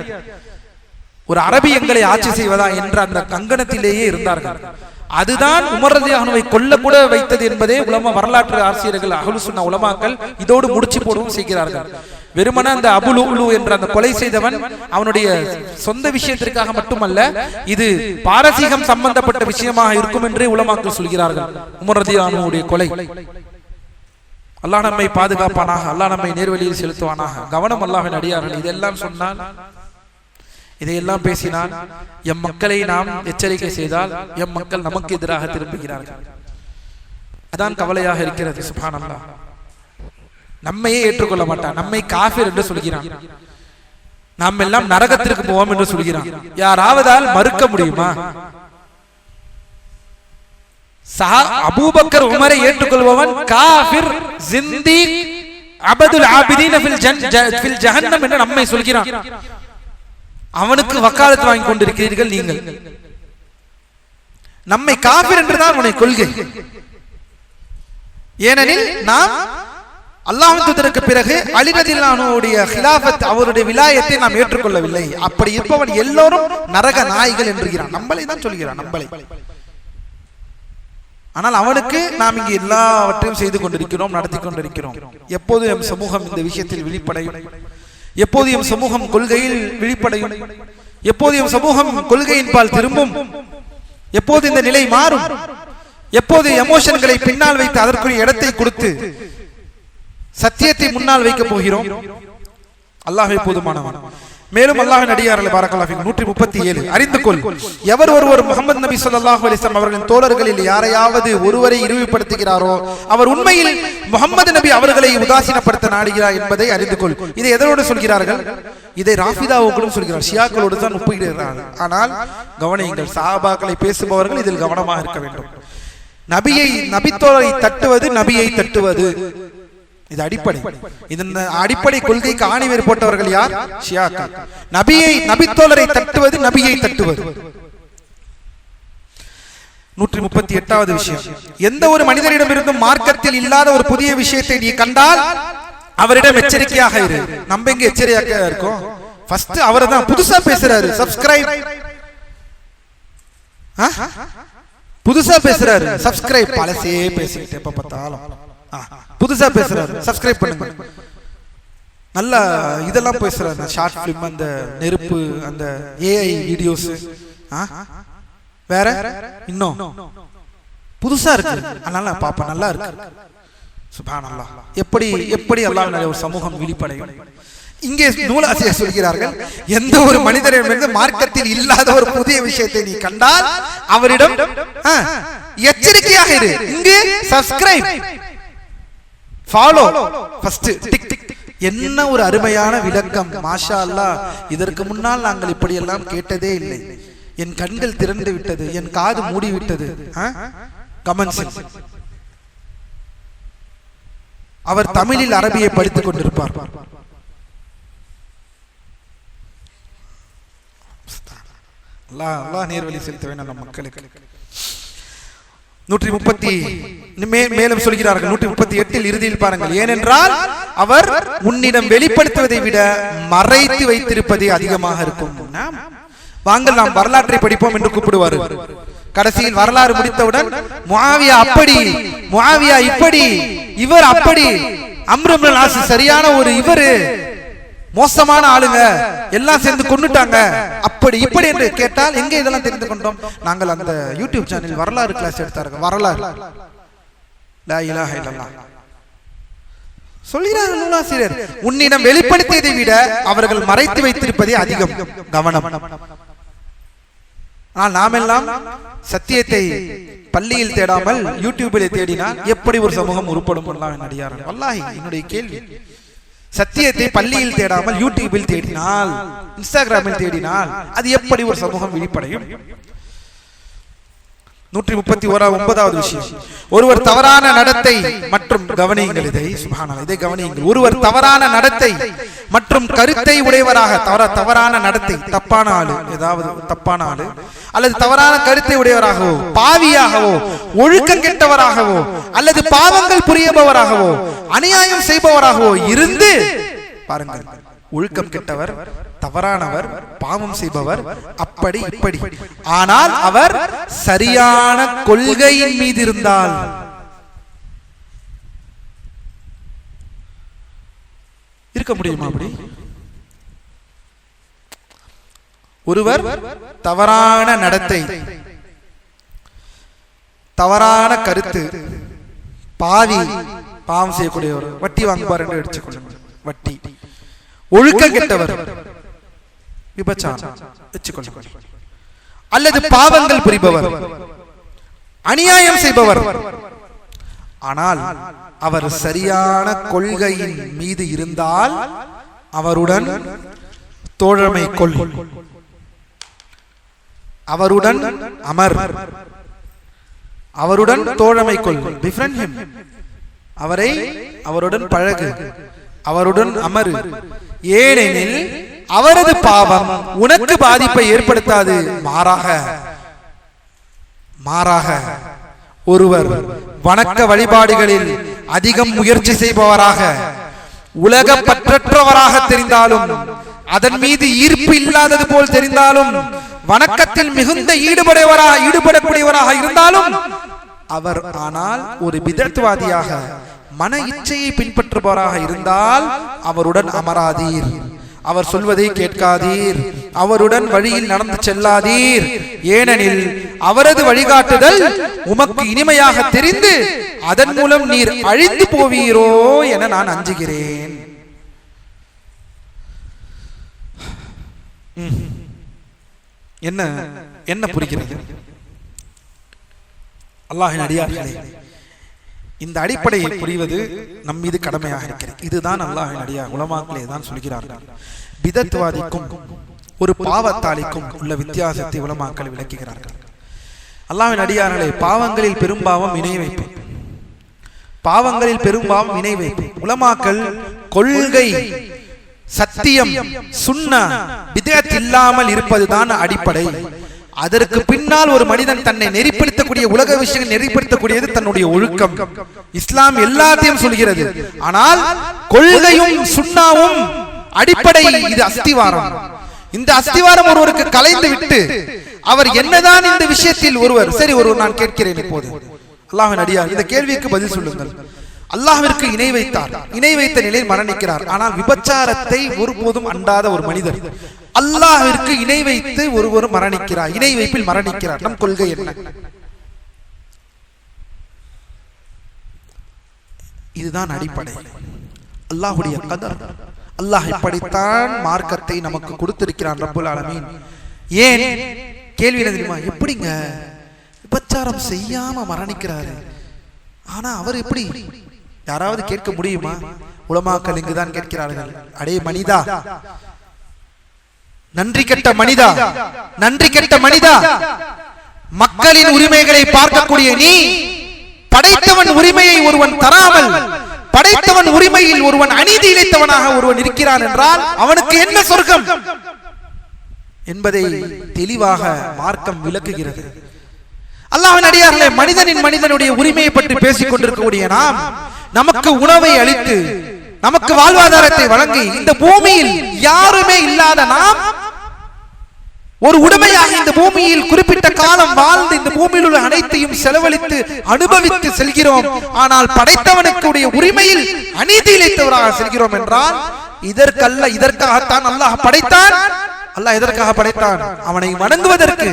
ஒரு அரபி எங்களை ஆட்சி செய்வதா என்ற அந்த கங்கணத்திலேயே இருந்தார்கள். அதுதான் உமர் ரலியல்லாஹு அன்ஹுவை கொல்ல கூட வைத்தது என்பதே வரலாற்று ஆசிரியர்கள், அஹ்லுஸ் சுன்னah உலமாக்கள் இதோடு முடிச்சு போடவும் செய்கிறார்கள். வெறுமன அந்த அபு லுலு என்ற அந்த கொலை செய்தவன் அவனுடைய சொந்த விஷயத்திற்காக மட்டுமல்ல, இது பாரசீகம் சம்பந்தப்பட்ட விஷயமாக இருக்கும் என்றே உலமாக்கள் சொல்கிறார்கள். உமர் ரலியல்லாஹு அன்ஹுவுடைய கொலை. அல்லாஹ் நம்மை பாதுகாப்பானாக, அல்லாஹ் நம்மை நேர்வழியில் செலுத்துவானாக. கவனம் அல்லாஹ்வின் அடியார்கள். இதெல்லாம் சொன்னால், இதையெல்லாம் பேசினால், எம் மக்களை நாம் எச்சரிக்கை செய்தால் எம் மக்கள் நமக்கு எதிராக திரும்புகிறார்கள். அதான் கவலையாக இருக்கிறது. சுப்ஹானல்லாஹ், நம்மையே ஏற்றுக்கொள்ள மாட்டான், நம்மை காஃபிர் என்று சொல்கிறான், நாம் எல்லாம் நரகத்திற்கு போவோம் என்று சொல்கிறான். யாராவதால் மறுக்க முடியுமா? அபூபக்கர் உமரை ஏற்றுக்கொள்பவன் காஃபிர், ஜிந்தீக், அபதுல் ஆபிதீன் ஃபில் ஜஹன்னம் என்று நம்மை சொல்கிறான். அவனுக்கு வக்காலத்து வாங்கி கொண்டிருக்கிறீர்கள் நீங்கள். நம்மை காஃபிர் என்றுதான் அவனை கொள்கை. ஏனெனில் நாம் அல்லாஹ்வின் தூதருக்கு பிறகு அலி ரலியல்லாஹு அன்ஹுவுடைய ஹிலாஃபத், அவருடைய விலாயத்தை நாம் ஏற்றுக்கொள்ளவில்லை. அப்படி இருப்பவன் எல்லோரும் நரக நாய்கள் என்கிறான். நம்மளை தான் சொல்கிறான், நம்மளை. ஆனால் அவனுக்கு நாம் இங்கு எல்லாவற்றையும் செய்து கொண்டிருக்கிறோம், நடத்தி கொண்டிருக்கிறோம். எப்போது எம் சமூகம் இந்த விஷயத்தில் விழிப்படையும், எப்போது எம் சமூகம் கொள்கையில் விழிப்படையும், எப்போது எம் சமூகம் கொள்கையின் பால் திரும்பும், எப்போது இந்த நிலை மாறும், எப்போது எமோஷன்களை பின்னால் வைத்து அதற்குரிய இடத்தை கொடுத்து சத்தியத்தை முன்னால் வைக்க போகிறோம். அல்லாஹ்வே போதுமானவன். மேலும் அல்லாஹ்வின் அடியார்களே பாரக்கல்லாஹு ஃபீக்கும் 137 அறிந்து கொள், எவர் ஒருவர் முஹம்மது நபி ஸல்லல்லாஹு அலைஹி வஸல்லம் அவர்களின் தோழர்களில் யாரையாவது ஒருவரை இழிவுபடுத்துகிறாரோ அவர் உண்மையில் முஹம்மது நபி அவர்களை உதாசீனப்படுத்த நாடுகிறார் என்பதை அறிந்து கொள். இதை எதனோடு சொல்கிறார்கள்? இதை ராஃபிதாவுக்கும் சொல்கிறார், ஷியாக்களோடு தான் ஒப்புகிறார்கள். ஆனால் கவனியுங்கள், சஹாபாக்களை பேசுபவர்கள் இதில் கவனமாக இருக்க வேண்டும். நபியை நபித்தோழரை தட்டுவது நபியை தட்டுவது இது அடிப்படை. இந்த அடிப்படை கொள்கைக்கு ஆணிவேர் போட்டவர்கள் யார்? ஷியாக்கள். நபியை நபித்தோழரை தட்டுவது நபியை தட்டுவது. 138வது விஷயம், எந்த ஒரு மனிதரிடமிருந்தும் மார்க்கத்தில் இல்லாத ஒரு புதிய விஷயத்தை நீ கண்டால் அவரிடம் எச்சரிக்கையாக இரு. நம்ம எங்க எச்சரிக்கையாக இருக்கோம்? ஃபர்ஸ்ட் அவர் தான் புதுசா பேசுறாரு, சப்ஸ்கிரைப். புதுசா பேசுறாரு, சப்ஸ்கிரைப். பழசே பேசிக்கிட்டு எப்ப பார்த்தாலும் புதுசா பேசுறாரு, சப்ஸ்கிரைப் பண்ணுங்க. நல்ல இதெல்லாம் பேசுறாரு, ஷார்ட் பிலிம், அந்த நெருப்பு, அந்த ஏஐ வீடியோஸ், வேற இன்னும் புதுசா இருக்கு, அதனால பாப்பா நல்லா இருக்கு. சுப்ஹானல்லாஹ். எப்படி எப்படி அல்லாஹ்வுடைய ஒரு சமூகம் விழிப்படையும். இங்கே நூலாசிரியர் சொல்கிறார்கள், எந்த ஒரு மனிதரிடமிருந்து மார்க்கத்தில் இல்லாத ஒரு புதிய விஷயத்தை நீ கண்டால் அவரிடம் எச்சரிக்கையாக இரு. இங்கே subscribe, follow, first tick tick. என்ன ஒரு அருமையான விளக்கம், மாஷா அல்லாஹ். இதற்கு முன்னால் நாங்கள் இப்படி எல்லாம் கேட்டதே இல்லை. என் கண்கள் திறந்து விட்டது, என் காது மூடி விட்டது. கமெண்ட்ஸ். அவர் தமிழில் அரபியை படித்துக் கொண்டிருப்பார். அல்லாஹ் நேர்வழி செலுத்த வேண்டும் நம் மக்களுக்கு. 130 மேலும் சொல்கிறார்கள் 138 இறுதியில் பாருங்கள், ஏனென்றால் அவர் உன்னிடம் வெளிப்படுத்துவதை விட மறைத்து வைத்திருப்பதே அதிகமாக இருக்கும். வாங்கள் நாம் வரலாற்றை படிப்போம் என்று கூப்பிடுவார். கடைசியில் வரலாறு முடித்தவுடன் முஆவியா அப்படி, முஆவியா இப்படி, இவர் அப்படி, அம்ர் இப்னு ஆஸ் சரியான ஒரு இவரு, மோசமான ஆளுங்க, எல்லாம் சேர்ந்து கொன்னுட்டாங்க, அப்படி இப்படி என்று கேட்டால் எங்கே இதெல்லாம் தெரிந்து கொண்டோம்? நாங்கள் அந்த யூடியூப் சேனல் வரலாறு கிளாஸ் எடுத்தார்கள். வரலாறு, லா இலாஹ இல்லல்லாஹ் சொல்கிறார்கள் நூலாசிரியர். உன்னிடம் வெளிப்படுத்தியதை விட அவர்கள் மறைத்து வைத்திருப்பதே அதிகம். கவனம். ஆனால் நாமெல்லாம் சத்தியத்தை பள்ளியில் தேடாமல் யூடியூபில் தேடினால் எப்படி ஒரு சமூகம் உருப்படும்? அடியார்கள், வல்லாஹி என்னுடைய கேள்வி. சத்தியத்தை பள்ளியில் தேடாமல் யூடியூபில் தேடினால், இன்ஸ்டாகிராமில் தேடினால் அது எப்படி ஒரு சமூகம் விழிப்படையும்? 139வது விஷயம், ஒருவர் தவறான நடத்தை மற்றும் கவனியுங்கள் இதை, சுப்ஹானல்லாஹ், இதை கவனியுங்கள். ஒருவர் தவறான நடத்தை மற்றும் கருத்தை உடையவராக, தவறான நடத்தை, தப்பான ஆளு, ஏதாவது தப்பான ஆளு அல்லது தவறான கருத்தை உடையவராகவோ, பாவியாகவோ, ஒழுக்கம் கெட்டவராகவோ அல்லது பாவங்கள் புரியபவராகவோ, அநியாயம் செய்பவராகவோ இருந்து பாருங்கள், ஒழுக்கம் கெட்டவர், தவறானவர், பாவம் செய்பவர், அப்படி இப்படி, ஆனால் அவர் சரியான கொள்கையின் மீது இருந்தால், இருக்க முடியுமா அப்படி? ஒருவர் தவறான நடத்தை, தவறான கருத்து, பாவி, பாவம் செய்யக்கூடியவர், வட்டி வாங்குவார் என்று எடுத்துக்கொள்ளுங்கள், வட்டி, ஒழுக்கம் கெட்டவர், விபச்சாரம் வச்சுக்கொள்ளுங்கள், அல்லது பாவங்கள் புரிபவர், அநியாயம் செய்பவர், ஆனால் அவர் சரியான கொள்கையின் மீது இருந்தால் அவருடன் தோழமை கொள், அவருடன் அமர், அவருடன் தோழமை கொள், befriend him, அவருடன் பழகு, அவருடன் அமரு. ஏனெனில் அவரது பாவம் உனக்கு பாதிப்பை ஏற்படுத்தாது, மாறாக ஒருவர் வணக்க வழிபாடுகளில் அதிகம் முயற்சி செய்பவராக, உலக பற்றற்றவராக தெரிந்தாலும், அதன் மீது ஈர்ப்பு இல்லாதது போல் தெரிந்தாலும், வணக்கத்தில் மிகுந்த ஈடுபடக்கூடியவராக இருந்தாலும் அவர் ஆனால் ஒரு பிதத்வாதியாக, மன இச்சையை பின்பற்றுபவராக இருந்தால் அவருடன் அமராதீர். அவர் சொல்வதை கேட்காதீர், அவருடன் வழியில் நடந்து செல்லாதீர், ஏனெனில் அவரது வழிகாட்டுதல் உமக்கு இனிமையாக தெரிந்து அதன் மூலம் நீர் அழிந்து போவீரோ என நான் அஞ்சுகிறேன். என்ன என்ன புரிகிறது? அல்லாஹ்வின் அடியார்களே, இந்த அடிப்படையை புரிவது நம் மீது கடமையாக இருக்கிறது. இதுதான் அல்லாஹ்வின் அடியார் உலமாக்களே தான் சொல்கிறார்கள். பிதத்வாதிக்கும் ஒரு பாவத்தாளிக்கும் உள்ள வித்தியாசத்தை உலமாக்கள் விளக்குகிறார்கள். அல்லாஹ்வின் அடியார்களே, பாவங்களில் பெரும்பாவம் இணை வைப்பு. பாவங்களில் பெரும்பாவம் இணை வைப்பு. உலமாக்கள் கொள்கை, சத்தியம், சுன்னா, பிதஅத் இல்லாமல் இருப்பதுதான் அடிப்படை. அதற்கு பின்னால் ஒரு மனிதன் தன்னை நெறிப்படுத்தக்கூடிய உலக விஷயங்கள் நெறிப்படுத்தக்கூடியது தன்னுடைய ஒழுக்கம். இஸ்லாம் எல்லாத்தையும் சொல்கிறது. ஆனால் கொள்கையும் சுன்னாவும் அடிப்படை. இது அஸ்திவாரம். இந்த அஸ்திவாரம் ஒருவருக்கு கலைந்து விட்டு அவர் என்னதான் இந்த விஷயத்தில் ஒருவர் நான் கேட்கிறேன், இப்போது அல்லாஹ்வின் அடியார் இந்த கேள்விக்கு பதில் சொல்லுங்கள். அல்லாஹ்விற்கு இணை வைத்தார், இணை வைத்த நிலையில் மரணிக்கிறார். ஆனால் விபச்சாரத்தை ஒருபோதும் அண்டாத ஒரு மனிதர் அல்லாஹ்விற்கு இணை வைத்து ஒருவர் மரணிக்கிறார், இணை வைப்பில் மரணிக்கிறார். நம் கொள்கை என்ன? இதுதான் அடிப்படை. அல்லாஹ்வுடைய கதர். அல்லாஹ் இப்படித்தான் மார்க்கத்தை நமக்கு கொடுத்திருக்கிறான் ரப்புல் ஆலமீன். ஏன் கேள்வி என்ன தெரியுமா? எப்படிங்க விபச்சாரம் செய்யாம மரணிக்கிறாரு, ஆனா அவர் எப்படி? யாராவது கேட்க முடியுமா? உலமாக்கள் இங்குதான் கேட்கிறார்கள். அடே மனிதா, நன்றி கெட்ட மனிதா, நன்றி கெட்ட மனிதா, மக்களின் உரிமைகளை பார்க்கக்கூடிய நீ படைத்தவன் உரிமையை ஒருவன் தராமல், படைத்தவன் உரிமையில் ஒருவன் அநீதி இழைத்தவனாக ஒருவன் இருக்கிறான் என்றால் அவனுக்கு என்ன சொர்க்கம் என்பதை தெளிவாக மார்க்கம் விளக்குகிறது. அல்லாஹ்வின் அடியார்களே, மனிதனுடைய உரிமையை பற்றி பேசிக் கொண்டிருக்கக்கூடிய நாம், நமக்கு உணவை அளித்து நமக்கு வாழ்வாதாரத்தை வழங்கி இந்த பூமியில் யாருமே இல்லாத நாம் ஒரு உடைமையாக இந்த பூமியில் குறிப்பிட்ட காலம் வாழ்ந்து இந்த பூமியில் உள்ள அனைத்தையும் செலவழித்து அனுபவித்து செல்கிறோம். ஆனால் படைத்தவனுக்கு உரிமையில் அநீதி இழைத்தவராக செல்கிறோம் என்றால் இதற்கல்ல, இதற்காகத்தான் அல்லாஹ் படைத்தான். அல்லாஹ் எதற்காக படைத்தான்? அவனை வணங்குவதற்கு.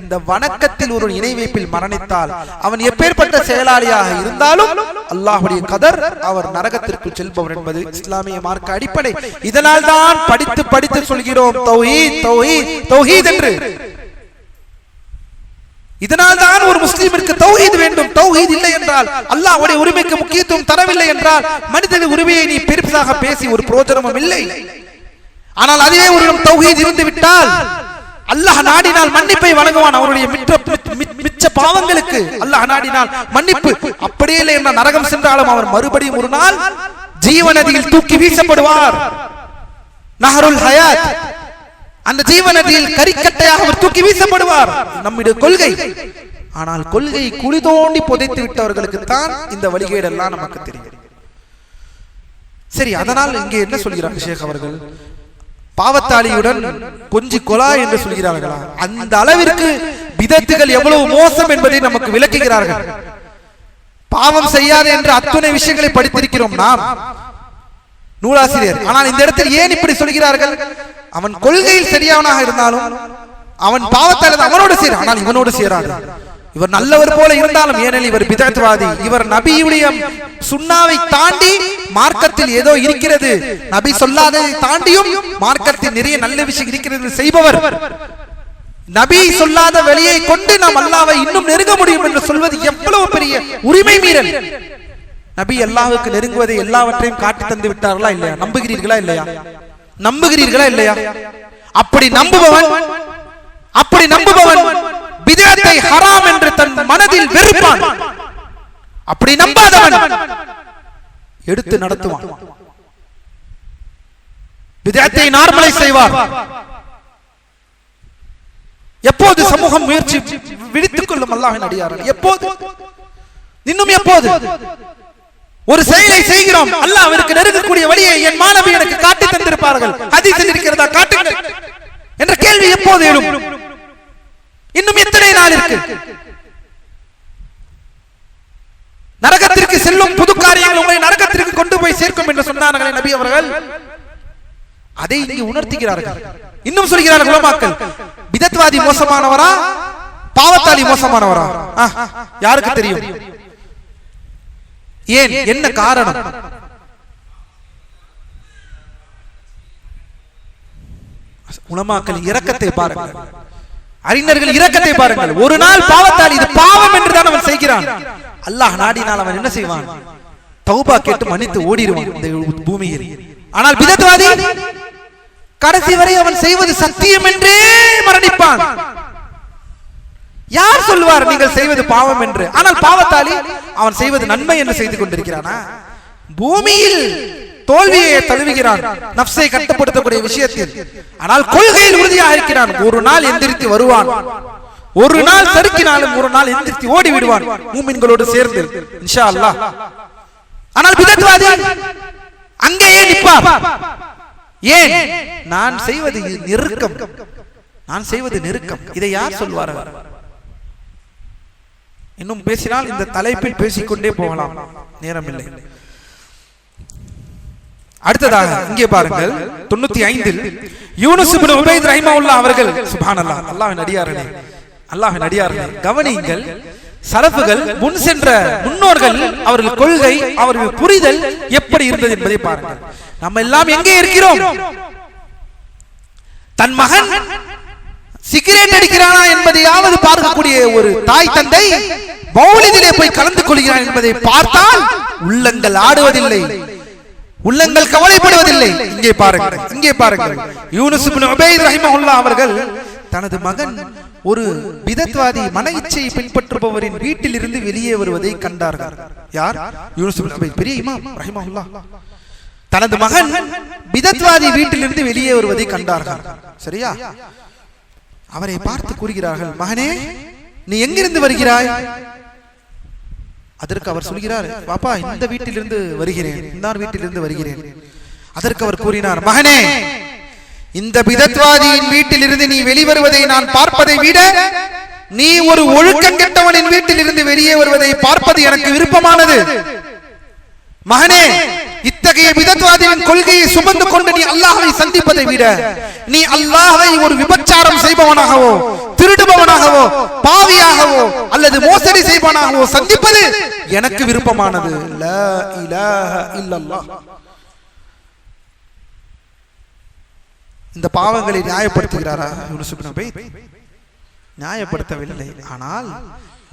இந்த வணக்கத்தில் ஒரு இணை வைப்பில் மரணித்தால் அவன் எப்பேற்பட்ட செயலாளியாக இருந்தாலும் அல்லாஹ்வுடைய கதர், அவர் நரகத்திற்கு செல்பவர் என்பது இஸ்லாமிய மார்க்க அடிப்படை. இதனால் தான் படித்து படித்து சொல்கிறோம் தௌஹீத் தௌஹீத் தௌஹீத் என்று. இதனால் தான் ஒரு முஸ்லிமிற்கு தௌஹீத் வேண்டும். தௌஹீத் இல்லை என்றால், அல்லாஹ்வுடைய உரிமைக்கு முக்கியத்துவம் தரவில்லை என்றால் மனிதனின் உரிமையை நீ பெருசாக பேசி ஒரு பிரயோஜனமும் இல்லை. ஆனால் அதுவே ஒரு தௌஹீத் இருந்து விட்டால் அல்லாஹ் நாடினால் மன்னிப்பை வழங்குவான். அவருடைய மிச்ச பாவங்களுக்கு அல்லாஹ் நாடினால் மன்னிப்பு. அப்படியே இல்லை என்ற நரகம் சென்றாலும் அவர் மறுபடியும் ஒரு நாள் ஜீவநதியில் தூக்கி வீசப்படுவார். நஹருல் ஹயாத், அந்த ஜீவநதியில் கரிக்கட்டையாக அவர் தூக்கி வீசப்படுவார். நம்முடைய கொள்கை. ஆனால் கொள்கை குழி தோண்டி புதைத்து விட்டவர்களுக்கு தான் இந்த வழிகேடெல்லாம் நமக்கு தெரியும். சரி, அதனால் இங்கே என்ன சொல்கிறார் ஷேக் அவர்கள்? பாவத்தாளியுடன் கொஞ்சி கொலா என்று சொல்கிறார்களா? அந்த அளவிற்கு பிதத்துகள் எவ்வளவு மோசம் என்பதை நமக்கு விளக்குகிறார்கள். பாவம் செய்யாதே என்று அத்துணை விஷயங்களை படித்திருக்கிறோம் நாம் நூலாசிரியர். ஆனால் இந்த இடத்தில் ஏன் இப்படி சொல்கிறார்கள்? அவன் கொள்கையில் சரியானவனாக இருந்தாலும் அவன் பாவத்தாளி, அவனோடு சேர, ஆனால் இவனோடு சேராது. இவர் நல்லவர் போல இருந்தாலும், ஏனெனில் இவர் பிதத்வாதி, இவர் நபியுடைய சுன்னாவை தாண்டி மார்க்கத்தில் ஏதோ இருக்கிறது, நபி சொல்லாததை தாண்டியும் மார்க்கத்தில் நிறைய நல்ல விஷயம் இருக்கிறது செய்பவர். நபி சொல்லாத வழியை கொண்டு நாம் அல்லாஹ்வை இன்னும் நெருங்க முடியும் என்று சொல்வது எவ்வளவு பெரிய உரிமை மீறல். நபி அல்லாஹ்வுக்கு நெருங்குவதை எல்லாவற்றையும் காட்டி தந்து விட்டார்களா இல்லையா? நம்புகிறீர்களா இல்லையா? நம்புகிறீர்களா இல்லையா? அப்படி நம்புபவன் பிதஅத்தை ஹராம் என்று தன் மனதில் வெறுப்பான். அப்படி நம்பாதவன் எடுத்து நடத்துவான், பிதஅத்தை நார்மலைஸ் செய்வார். எப்போது சமூகம் முயற்சி விழித்துக் கொள்ளும் அல்லாஹ்வின் அடியார்கள்? எப்போது? இன்னும் எப்போது ஒரு செயலை செய்கிறோம், அல்லாஹ்விற்கு நெருங்கக்கூடிய வழியை என் மாணவி எனக்கு காட்டி தந்திருப்பார்கள், ஹதீஸில் இருக்கிறதா காட்டுங்கள் என்ற கேள்வி எப்போது எழும்? இன்னும் எத்தனை நாள் இருக்கு? நரகத்திற்கு செல்லும் புது காரியங்கள் உங்களை நரகத்திற்கு கொண்டு போய் சேர்க்கும் என்று சொன்னார்களே நபி அவர்கள். அதை இங்கே உணர்த்துகிறார்கள். இன்னும் சொல்கிறார்கள் உலமாக்கள், பிதத்வாதி மோசமானவரா பாவத்தாளி மோசமானவரா? யாருக்கு தெரியும்? ஏன், என்ன காரணம்? உலமாக்களின் இரக்கத்தை பாருங்கள், அறிஞர்கள் இரக்கத்தை பாருங்கள். ஒரு நாள் பாவத்தாளி, இது பாவம் என்றுதான் அவன் செய்கிறான். அல்லாஹ் நாடினால் அவன் என்ன செய்வான்? தௌபா கேட்டு மன்னித்து ஓடிடுவான் இந்த பூமியில். ஆனால் பிதத்வாதி கடைசி வரை அவன் செய்வது சத்தியம் என்றே மரணிப்பான். யார் சொல்வார் நீங்கள் செய்வது பாவம் என்று? ஆனால் பாவத்தாளி அவன் செய்வது நன்மை என்று செய்து கொண்டிருக்கிறானா? பூமியில் தோல்வியை தழுவுகிறான் நப்சை கட்டுப்படுத்தக்கூடிய விஷயத்தில். ஆனால் கொள்கையில் உறுதியாக இருக்கிறான். ஒரு நாள் எந்திரித்து வருவான், ஒரு நாள் சறுக்கினாலும் ஒரு நாள் எந்திரித்து ஓடி விடுவான் மூமின்களோடு சேர்ந்து இன்ஷா அல்லாஹ். ஆனால் பிதத்வாதி அங்கேயே நிற்பார். ஏன்? நான் செய்வது நெருக்கம், நான் செய்வது நெருக்கம். இதை யார் சொல்வார்கள்? இன்னும் பேசினால் இந்த தலைப்பில் பேசிக்கொண்டே போகலாம், நேரம் இல்லை. அடுத்ததாக இங்கே பாருங்கள், 95 யூனுஸ் இப்னு உபைத் ரஹிமஹுல்லாஹ் அவர்கள், சுப்ஹானல்லாஹ், அல்லாஹ்வின் அடியார்களே, அல்லாஹ்வின் அடியார்களே, கவனியுங்கள். சலஃபுகள், முன் சென்ற முன்னோர்கள், அவர்கள் கொள்கை, அவர்கள் புரிதல் எப்படி இருந்தது என்பதை பாருங்கள். நம்ம எல்லாம் எங்கே இருக்கிறோம்? தன் மகன் சிகரெட் அடிக்கிறானா என்பதையாவது பார்க்கக்கூடிய ஒரு தாய் தந்தை மௌலிதிலே போய் கலந்து கொள்கிறான் என்பதை பார்த்தால் உள்ளங்கள் ஆடுவதில்லை, உள்ளங்கள் கவலைப்படுவதில்லை. இங்கே பாருங்கள், இங்கே பாருங்கள். யூனுஸ் இப்னு உபைத் ரஹிமஹுல்லாஹ் அவர்கள் தனது மகன் ஒரு பிதத்வாதி மன இச்சையை பின்பற்றுபவரின் வீட்டில் இருந்து வெளியே வருவதை கண்டார்கள். யார்? யூனுஸ் இப்னு உபைத், பெரிய இமாம் ரஹிமஹுல்லாஹ். தனது மகன் பிதத்வாதி வீட்டிலிருந்து வெளியே வருவதை கண்டார்கள். சரியா? அவரை பார்த்து கூறுகிறார்கள், மகனே நீ எங்கிருந்து வருகிறாய்? அதற்கு அவர் சொல்கிறார், பாப்பா இந்த வீட்டிலிருந்து வருகிறேன், இந்த வீட்டிலிருந்து வருகிறேன். அதற்கு அவர் கூறினார், மகனே இந்த பிதத்வாதியின் வீட்டிலிருந்து நீ வெளிவருவதை நான் பார்ப்பதை விட நீ ஒரு ஒழுக்கம் கெட்டவனின் வீட்டிலிருந்து வெளியே வருவதை பார்ப்பது எனக்கு விருப்பமானது. மகனே, இத்தகைய பிதத்வாதியின் கொள்கையை சுமந்து கொண்டு நீ அல்லாஹ்வை சந்திப்பதை விட நீ அல்லாஹ்வை ஒரு விபச்சாரம் செய்பவனாகவோ, திருடுபவனாகவோ, பாவியாகவோ அல்லது மோசடி செய்பவனாகவோ சந்திப்பது எனக்கு விருப்பமானது. லா இலாஹ இல்லல்லாஹ். இந்த பாவங்களை நியாயப்படுத்துகிறாரா யூனுஸ் இப்னு உபைத்? நியாயப்படுத்தவில்லை. ஆனால்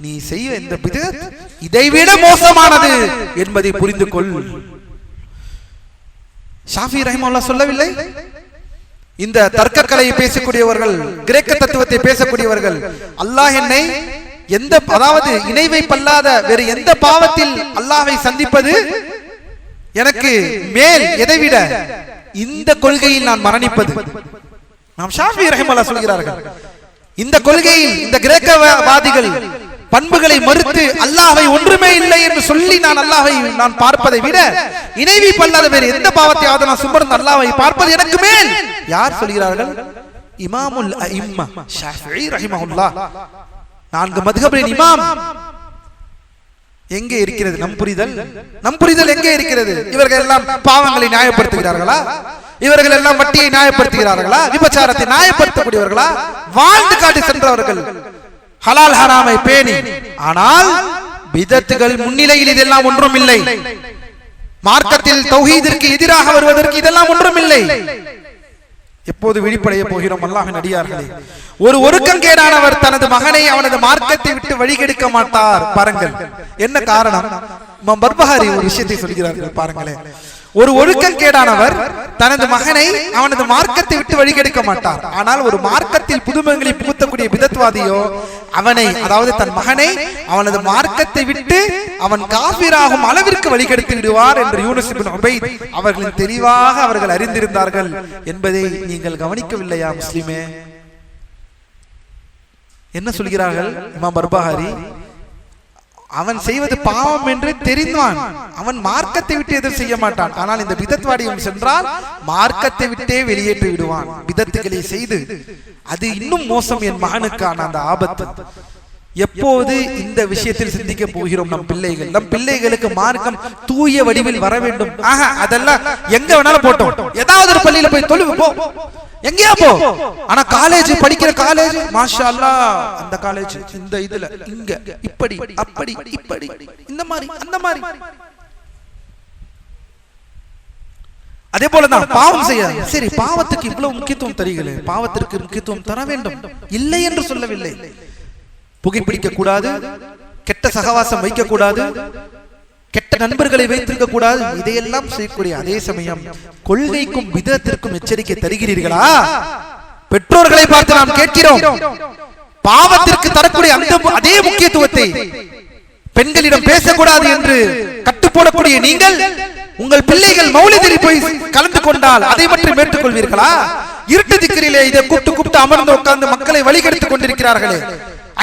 நீ செய்ய இந்த பிதத் இதைவிட மோசமானது என்பதை புரிந்து கொள். ஷாஃபி ரஹிமஹுல்லாஹ் சொல்லவில்லை? இந்த தர்க்கக்கலையை பேசக்கூடியவர்கள், கிரேக்க தத்துவத்தை பேசக்கூடியவர்கள், அல்லாஹ் என்னை எந்த, அதாவது இணை வைப்பல்லாத வேறு எந்த பாவத்தில் அல்லாஹ்வை சந்திப்பது எனக்கு மேல், எதை விட இந்த கொள்கையில் நான் மரணிப்பது. நாம் ஷாஃபி ரஹிமஹுல்லாஹ் சொல்கிறார்கள், இந்த கொள்கையில் இந்த கிரேக்கவாதிகள் பண்புகளை மறுத்து அல்லாஹ்வை ஒன்றுமே இல்லை என்று சொல்லி நான் அல்லாஹ்வை நான் பார்ப்பதை விட இணைவி பல்லாத வேறு எந்த பாவத்தையாவது நான் சுமர்ந்து அல்லாஹ்வை பார்ப்பது எனக்கு மேல். யார் சொல்கிறார்கள்? இமாமுல் அஇம்மா ஷாஃபிஈ ரஹிமஹுல்லாஹ், 4 மத்ஹபின் இமாம். எங்கே இருக்கிறது நம் புரிதல்? நம் புரிதல் எங்கே இருக்கிறது? இவர்கள் எல்லாம் பாவங்களை நியாயப்படுத்துகிறார்களா? இவர்கள் எல்லாம் வட்டியை நியாயப்படுத்துகிறார்களா? விபச்சாரத்தை நியாயப்படுத்தக்கூடியவர்களா? வாழ்ந்து காட்டி சென்றவர்கள், ஹலால் ஹராமை பேணி. ஆனால் பிதத்துகள் முன்னிலையில் இதெல்லாம் ஒன்றும் இல்லை. மார்க்கத்தில் தௌஹீதிற்கு எதிராக வருவதற்கு இதெல்லாம் ஒன்றும் இல்லை. எப்போது விழிப்படைய போகிறோம் அல்லாஹ்வின் அடியார்களே? ஒரு ஒழுக்கங்கேடானவர் தனது மகனை அவனது மார்க்கத்தை விட்டு வழிகெடுக்க மாட்டார். பாருங்கள் என்ன காரணம். இமாம் பர்பஹாரி ஒரு விஷயத்தை சொல்கிறார்கள், பாருங்களேன். ஒரு ஒழுக்கங்கேடானவர் தனது மகனை அவனது மார்க்கத்தை விட்டு வழிகெடுக்க மாட்டார். ஆனால் ஒரு மார்க்கத்தில் புதுமைகளை புகுத்தக்கூடிய பிதத்வாதியோ அவனை, அதாவது தன் மகனை அவனது மார்க்கத்தை விட்டு அவன் காஃபிராகும் அளவிற்கு வழிகெடுத்து விடுவார் என்று யூனுஸ் இப்னு உபைத் அவர்களின் தெளிவாக அவர்கள் அறிந்திருந்தார்கள் என்பதை நீங்கள் கவனிக்கவில்லையா முஸ்லிமே? என்ன சொல்கிறார்கள் இமாம் பர்பஹாரி? அவன் செய்வது பாவம் என்று தெரிந்தான், அவன் மார்க்கத்தை விட்டு எதுவும் செய்ய மாட்டான். ஆனால் இந்த பிதத்வாடியும் சென்றால் மார்க்கத்தை விட்டே வெளியேற்றி விடுவான். பிதத்துகளை செய்து அது இன்னும் மோசம் என் மகனுக்கான அந்த ஆபத்து. எப்போது இந்த விஷயத்தில் சிந்திக்க போகிறோம்? நம் பிள்ளைகளுக்கு மார்க்கம் தூய வடிவில் வர வேண்டும். அதெல்லாம் எங்க வேணாலும் போட்டோம், ஏதாவது ஒரு பள்ளியில போய் தொழுவு போ, எங்கேயா போ. ஆனா காலேஜ் படிக்கிற காலேஜ் மாஷா அல்லாஹ், அந்த காலேஜ் இந்த இதுல இங்க இப்படி அப்படி இப்படி இந்த மாதிரி அந்த மாதிரி. அதே போலதான் பாவம் செய்ய, சரி பாவத்துக்கு இவ்வளவு முக்கியத்துவம் தருகிறே, பாவத்திற்கு முக்கியத்துவம் தர வேண்டும், இல்லை என்று சொல்லவில்லை. புகைப்பிடிக்க கூடாது, கெட்ட சகவாசம் வைக்க கூடாது, கெட்ட நண்பர்களை வைத்திருக்க கூடாது, இதையெல்லாம் செய்யக்கூடிய அதே சமயம் கொள்கைக்கும் விதத்திற்கும் எச்சரிக்கை தருகிறீர்களா? பெற்றோர்களை பார்த்து நாம் கேட்கிறோம். பாவத்திற்கு தரக்கூடிய அதே முக்கியத்துவத்தை பெண்களிடம் பேசக்கூடாது என்று கட்டு போடக்கூடிய நீங்கள் உங்கள் பிள்ளைகள் மௌலிதில் போய் கலந்து கொண்டால் அதை மட்டும் ஏற்றுக்கொள்வீர்களா? இருட்டு திக்கிரிலே இதை கூப்பிட்டு அமர்ந்து உட்கார்ந்து மக்களை வழிகெடுத்துக் கொண்டிருக்கிறார்களே.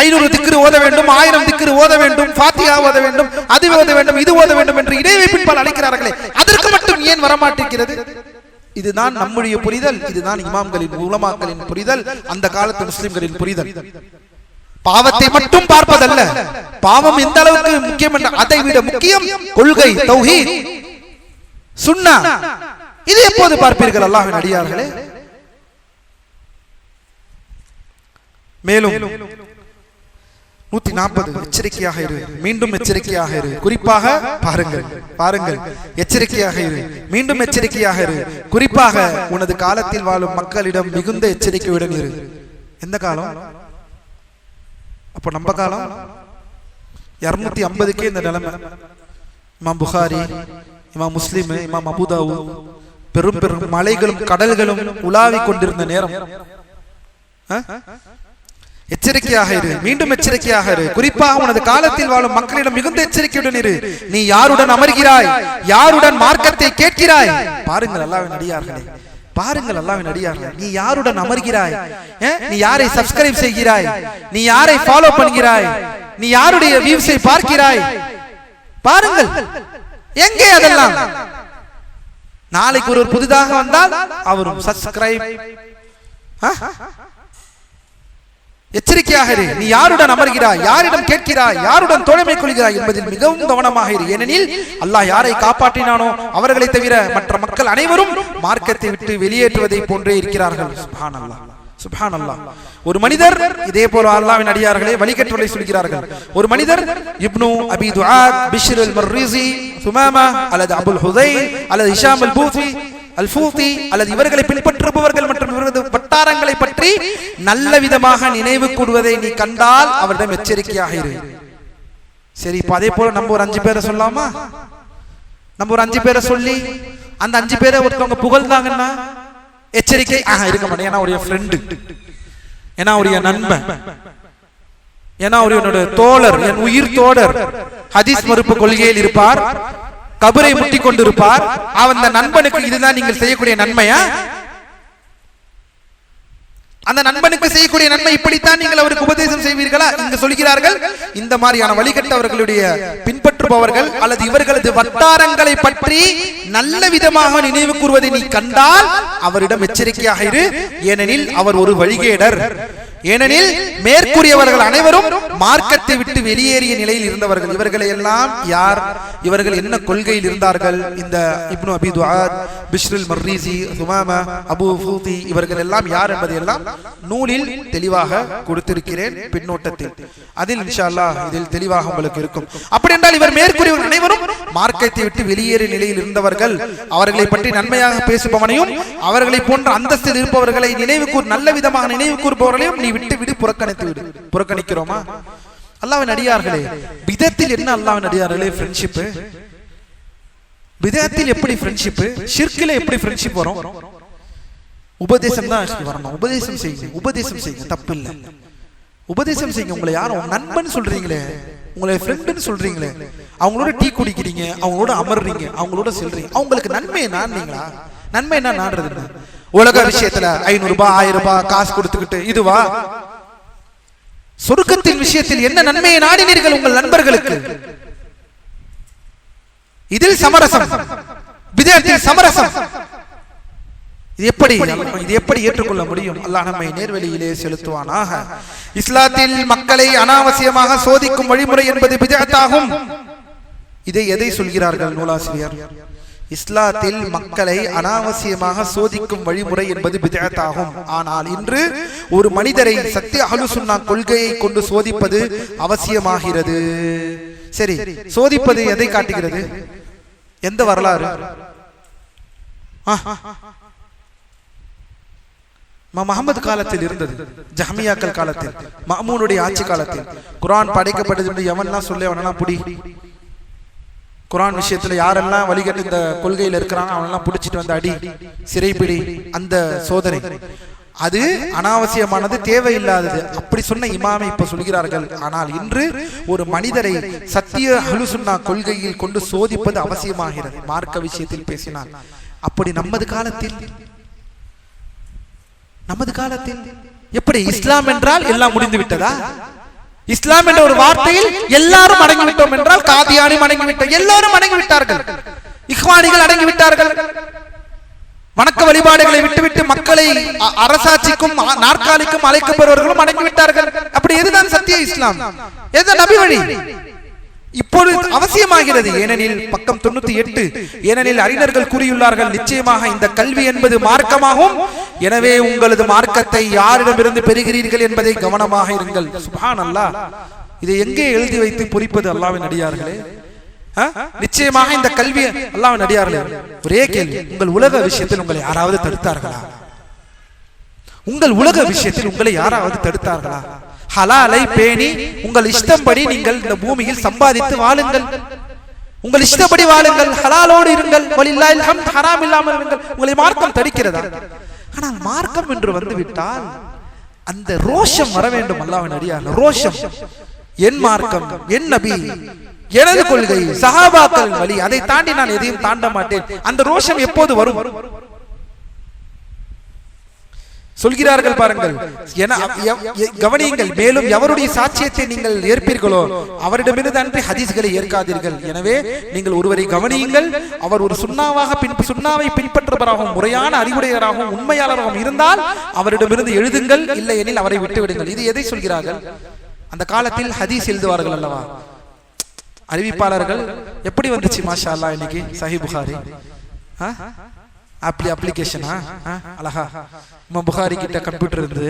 500 திக்ரு ஓத வேண்டும், 1000 திக்ரு ஓத வேண்டும், ஃபாத்திஹா ஓத வேண்டும், அது ஓத வேண்டும், இது ஓத வேண்டும் என்று இடைவைப்பின்பால் அழைக்கிறார்களே, அதற்கு மட்டும் ஏன் வரமாட்டேங்கிறது? இதுதான் நம்முடைய புரிதல், இதுதான் இமாம்களின் உலமாக்களின் புரிதல், அந்த காலத்து முஸ்லிம்களின் புரிதல். பாவத்தை மட்டும் பார்ப்பதல்ல, பாவம் எந்த அளவுக்கு முக்கியம் என்ற அதை விட முக்கியம் கொள்கை, தௌஹீத், சுன்னா. இது எப்போது பார்ப்பீர்கள் அல்லாஹ்வின் அடியார்களே? மேலும் 140 எச்சரிக்கையாக இரு, மீண்டும் எச்சரிக்கையாக இரு. குறிப்பாக பாருங்கள், எச்சரிக்கையாக இரு, மீண்டும் எச்சரிக்கையாக இரு. குறிப்பாக உனது காலத்தில் வாழும் மக்களிடம் மிகுந்த எச்சரிக்கையுடன் இரு. எந்த காலம்? அப்போ நம்ம காலம் 250க்கே இந்த நிலைமை. இமாம் புகாரி, இமாம் முஸ்லிம், இமாம் அபூதாவூத் பெரும் பெரும் மலைகளும் கடல்களும் உலாவிக் கொண்டிருந்த நேரம். எச்சரிக்கையாக இரு, மீண்டும் எச்சரிக்கையாக இரு. குறிப்பாக உனது காலத்தில் வாழும் மக்களிடம் மிகுந்த எச்சரிக்கையுடன் இரு. நீ யாருடன் அமர்கிறாய், யாருடன் மார்க்கத்தை கேட்கிறாய்? பாருங்கள் அல்லாஹ்வின் அடியார்களே, பாருங்கள் அல்லாஹ்வின் அடியார்களே, நீ யாருடன் அமர்கிறாய், நீ யாரை சப்ஸ்கிரைப் செய்கிறாய், நீ யாரை ஃபாலோ பண்ணுகிறாய், நீ யாருடைய வியூஸை பார்க்கிறாய்? பாருங்கள், எங்கே அதெல்லாம்? நாளைக்கு ஒரு புதிதாக வந்தால் அவரும் சப்ஸ்கிரைப். எச்சரிக்கையாக இரு. நீ யாருடன் அமர்கிறாய், யாரிடம் கேட்கிறாய், யாருடன் தோழமை கொள்கிறாய் என்பதில் மிகவும் கவனமாக இரு. ஏனெனில் அல்லாஹ் யாரை காப்பாற்றினானோ அவர்களை தவிர மற்ற மக்கள் அனைவரும் மார்க்கத்தை விட்டு வெளியேற்றுவதை போன்றே இருக்கிறார்கள். சுப்ஹானல்லாஹ், சுப்ஹானல்லாஹ். ஒரு மனிதர், இதே போல அல்லாஹ்வின் அடியார்களே வழிகேட்டலை சொல்கிறார்கள். ஒரு மனிதர் இப்னு அபி துஆத், பிஷ்ர் அல்-மர்ரிஸி, சுமாமா அல்லது அபுல் ஹுதைல் அல்லது ஹிஷாம் அல்-பூதி அல்-ஃபூதி அல்லது இவர்களை பின்பற்றுபவர்கள் மற்றும் இவரது வட்டாரங்களை பற்றி நல்ல விதமாக நினைவு கூறுவதை நீ கண்டால் அவரிடம் எச்சரிக்கையாக இரு. சரி, இப்ப அதே போல நம்ம ஒரு 5 பேரை சொல்லாமா? நம்ம ஒரு 5 பேரை சொல்லி அந்த 5 பேரை ஒருத்தவங்க புகழ்ந்தாங்கன்னா எச்சரிக்கை இருக்க மாட்டேன். ஏன்னா அவருடைய ஃப்ரெண்டு, ஏன்னா அவருடைய நண்பன், ஏன்னா அவர் என்னோட தோழர், என் உயிர் தோழர், ஹதீஸ் மறுப்பு கொள்கையில் இருப்பார், கபரை முட்டி கொண்டிருப்பார். அந்த நண்பனுக்கு இதுதான் நீங்கள் செய்யக்கூடிய நன்மையா? அந்த நண்பனுக்கு செய்யக்கூடிய நன்மை இப்படித்தான் நீங்கள் அவருக்கு உபதேசம் செய்வீர்களா? இங்கு சொல்கிறார்கள், இந்த மாதிரியான வழிகட்டவர்களுடைய பின்பற்றுபவர்கள் அல்லது இவர்களது வட்டாரங்களை பற்றி நல்ல விதமாக நினைவு கூறுவதை நீ கண்டால் அவரிடம் எச்சரிக்கையாக இரு. ஏனெனில் அவர் ஒரு வழிகேடர். ஏனெனில் மேற்கூறியவர்கள் அனைவரும் மார்க்கத்தை விட்டு வெளியேறிய நிலையில் இருந்தவர்கள். இவர்களை எல்லாம் யார், இவர்கள் என்ன கொள்கையில் இருந்தார்கள்? இந்த இப்னு அபி துஆத், பிஷ்ர் அல்-மர்ரிஸி, சுமாமா, அபூ ஃபூதி இவர்கள் எல்லாம் யார் என்பதை எல்லாம் நூலில் தெளிவாக கொடுத்திருக்கிறேன் பின்னோட்டத்தில். அதில் இன்ஷா அல்லாஹ் இதில் தெளிவாக உங்களுக்கு இருக்கும். அப்படி என்றால் இவர் மேற்கூறியவர்கள் அனைவரும் மார்க்கத்தை விட்டு வெளியேறிய நிலையில் இருந்தவர்கள். அவர்களை பற்றி நன்மையாக பேசுபவனையும் அவர்களை போன்ற அந்தஸ்தில் இருப்பவர்களை நினைவு கூர், நல்ல விதமாக நினைவு கூறுபவர்களையும் நீ விட்டு விடு, புறக்கணித்து விடு. புறக்கணிக்கிறோமா? அல்லாஹ்வின் அடியார்களே, பிதத்தில் என்ன அல்லாஹ்வின் அடியார்களே ஃப்ரெண்ட்ஷிப்? பிதத்தில் எப்படி ஃப்ரெண்ட்ஷிப்? ஷிர்க்ல எப்படி ஃப்ரெண்ட்ஷிப் வரும்? உபதேசம் தான் வரணும். உபதேசம் செய்யுங்க, உபதேசம் செய்யுங்க, தப்பு இல்லை. உபதேசம் செய்யுங்க. உங்களை யாரும் நண்பன் சொல்றீங்களே, உங்களை ஃப்ரெண்டுன்னு சொல்றீங்களே, அவங்களோட டீ குடிக்கிறீங்க, அவங்களோட அமர்றீங்க, அவங்களோட செல்றீங்க, அவங்களுக்கு நன்மை நாடுறீங்களா? நன்மை என்ன நாடுறது? உலக விஷயத்துல 500 ரூபாய் 1000 ரூபாய் காசு கொடுத்துக்கிட்டு இதுவா? சொர்க்கத்தின் விஷயத்தில் என்ன நன்மையை நாடினீர்கள் உங்கள் நண்பர்களுக்கு? இதில் சமரசம், பிதத்தில் சமரசம். இது எப்படி ஏற்றுக்கொள்ள முடியும்? அல்லாஹ் நம்மை நேர்வழியிலே செலுத்துவானாக. இஸ்லாத்தில் மக்களை அனாவசியமாக சோதிக்கும் வழிமுறை என்பது பிதஅத்தாகும். இதை எதை சொல்கிறார்கள் நூலாசிரியர்? இஸ்லாத்தில் மக்களை அனாவசியமாக சோதிக்கும் வழிமுறை என்பது பிதஅத்தாகும். ஆனால் இன்று ஒரு மனிதரை சத்திய அஹ்லு சுன்னா கொள்கையை கொண்டு சோதிப்பது அவசியமாகிறது. சரி, சோதிப்பது எதை காட்டுகிறது? எந்த வரலாறு? முஹம்மது காலத்தில் இருந்தது, ஜஹ்மியாக்கள் காலத்தில், மஅமூனுடைய ஆட்சி காலத்தில் குர்ஆன் படைக்கப்பட்டது என்று எவன்லாம் சொல்ல அவனெல்லாம் புடி. குர்ஆன் விஷயத்துல யாரெல்லாம் வழிகட்டு இந்த கொள்கையில் இருக்கிறாங்க அவனெல்லாம் பிடிச்சிட்டு வந்து அடி, சிறைப்பிடி, அந்த சோதனை அது அனாவசியமானது, தேவையில்லாதது. அப்படி சொன்ன இமாமை இப்ப சொல்கிறார்கள். ஆனால் இன்று ஒரு மனிதரை சத்திய அஹ்லு சுன்னா கொள்கையில் கொண்டு சோதிப்பது அவசியமாகிறது மார்க்க விஷயத்தில் பேசினார். அப்படி நமது காலத்தில் எப்படி இஸ்லாம் என்றால் எல்லாம் முடிந்து விட்டதா? இஸ்லாம் என்ற ஒரு வார்த்தையில் எல்லாரும் அடங்கிவிட்டோம் என்றால் காதியானியும் அடங்கிவிட்டார், எல்லாரும் அடங்கிவிட்டார்கள், இஹ்வானிகள் அடங்கிவிட்டார்கள். வணக்க வழிபாடுகளை விட்டுவிட்டு மக்களை அரசாட்சிக்கும் நாற்காலிக்கும் அழைக்கப்படுபவர்களும் அடங்கிவிட்டார்கள். அப்படி எதுதான் சத்திய இஸ்லாம்? எது நபி வழி? இப்பொழுது அவசியமாகிறது. ஏனெனில் பக்கம் 98, ஏனெனில் அறிஞர்கள் கூறியுள்ளார்கள், நிச்சயமாக இந்த கல்வி என்பது மார்க்கமாகும். எனவே உங்களது மார்க்கத்தை யாரிடமிருந்து பெறுகிறீர்கள் என்பதை கவனமாக இருங்கள். சுப்ஹானல்லாஹ், இதை எங்கே எழுதி வைத்து பொறிப்பது அல்லாஹ்வின் அடியார்களே? நிச்சயமாக இந்த கல்வி அல்லாஹ்வின் அடியார்களே, ஒரே கேள்வி, உங்கள் உலக விஷயத்தில் உங்களை யாராவது தடுத்தார்களா? உங்கள் உலக விஷயத்தில் உங்களை யாராவது தடுத்தார்களா? ஹலாலை பேணி உங்கள் இஷ்டப்படி நீங்கள் இந்த பூமியில் சம்பாதித்து வாழுங்கள், உங்கள் இஷ்டப்படி வாழுங்கள், ஹலாலோடு இருங்கள், வலில்லாஹில் ஹம்த், ஹராம் இல்லாமல் இருங்கள். உங்களை மார்க்கம் தடுக்கிறதா? ஆனால் மார்க்கம் என்று வந்து விட்டால் அந்த ரோஷம் வர வேண்டும். அல்லாஹ்வின் அடியார்களே, ரோஷம், என் மார்க்கம், என் நபி, எனது கொள்கை, சஹாபாக்கள் வழி, அதை தாண்டி நான் எதையும் தாண்ட மாட்டேன். அந்த ரோஷம் எப்போது வரும்? சொல்கிறார்கள் பாருங்கள், கவனியுங்கள், மேலும் எவருடைய சாட்சியத்தை நீங்கள் ஏற்பீர்களோ அவரிடமிருந்து அன்றி ஹதீஸ்களை ஏற்காதீர்கள். எனவே நீங்கள் ஒருவரை கவனியுங்கள், அவர் ஒரு சுன்னாவை பின்பற்றுபவராகவும் முறையான அறிவுடையராகவும் உண்மையாளராகவும் இருந்தால் அவரிடமிருந்து எழுதுங்கள், இல்லை எனில் அவரை விட்டுவிடுங்கள். இது எதை சொல்கிறார்கள்? அந்த காலத்தில் ஹதீஸ் எழுதுவார்கள் அல்லவா அறிவிப்பாளர்கள். எப்படி வந்துச்சு மாஷா அல்லாஹ் இன்னைக்கு சஹீஹ் புகாரி அப்ளிகேஷனா? அழகா இமாம் புகாரி கிட்ட கம்ப்யூட்டர் இருந்து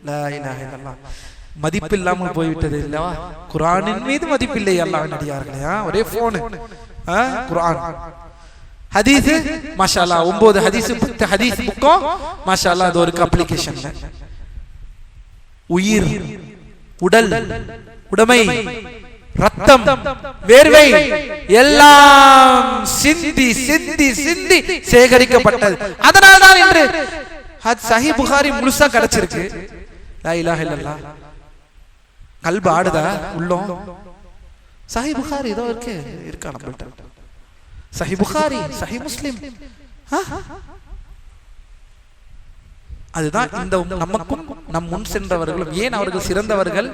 லா இலாஹ இல்லல்லாஹ் மதிப்பு இல்லாமல் போய்விட்டது இல்லவா? குர்ஆனின் மீது மதிப்பில்லை அல்லாஹ்வின் அடியார்களே. ஒரே போன் குர்ஆன், ஹதீஸ் மாஷா அல்லாஹ் 9 ஹதீஸ் புக்கும் மாஷா அல்லாஹ் அது ஒரு அப்ளிகேஷன்ல உயிர், உடல், உடைமை, ரத்தம், வேர்வை எல்லாம் சிந்தி சிந்தி சிந்தி சேகரிக்கப்பட்டது. அதனால்தான் இன்று சஹீஹ் புகாரி முழுசா கிடைச்சிருக்கு. லா இலாஹ இல்லல்லாஹ். கல்பு ஆடுதா உள்ளம்? சஹீஹ் புகாரி ஏதோ இருக்கா நம்மள்ட்ட? சஹீஹ் புகாரி, சஹீஹ் முஸ்லிம், அதுதான் இந்த நமக்கும் நம் முன் சென்றவர்களும் ஏன் அவர்கள் சிறந்தவர்கள்,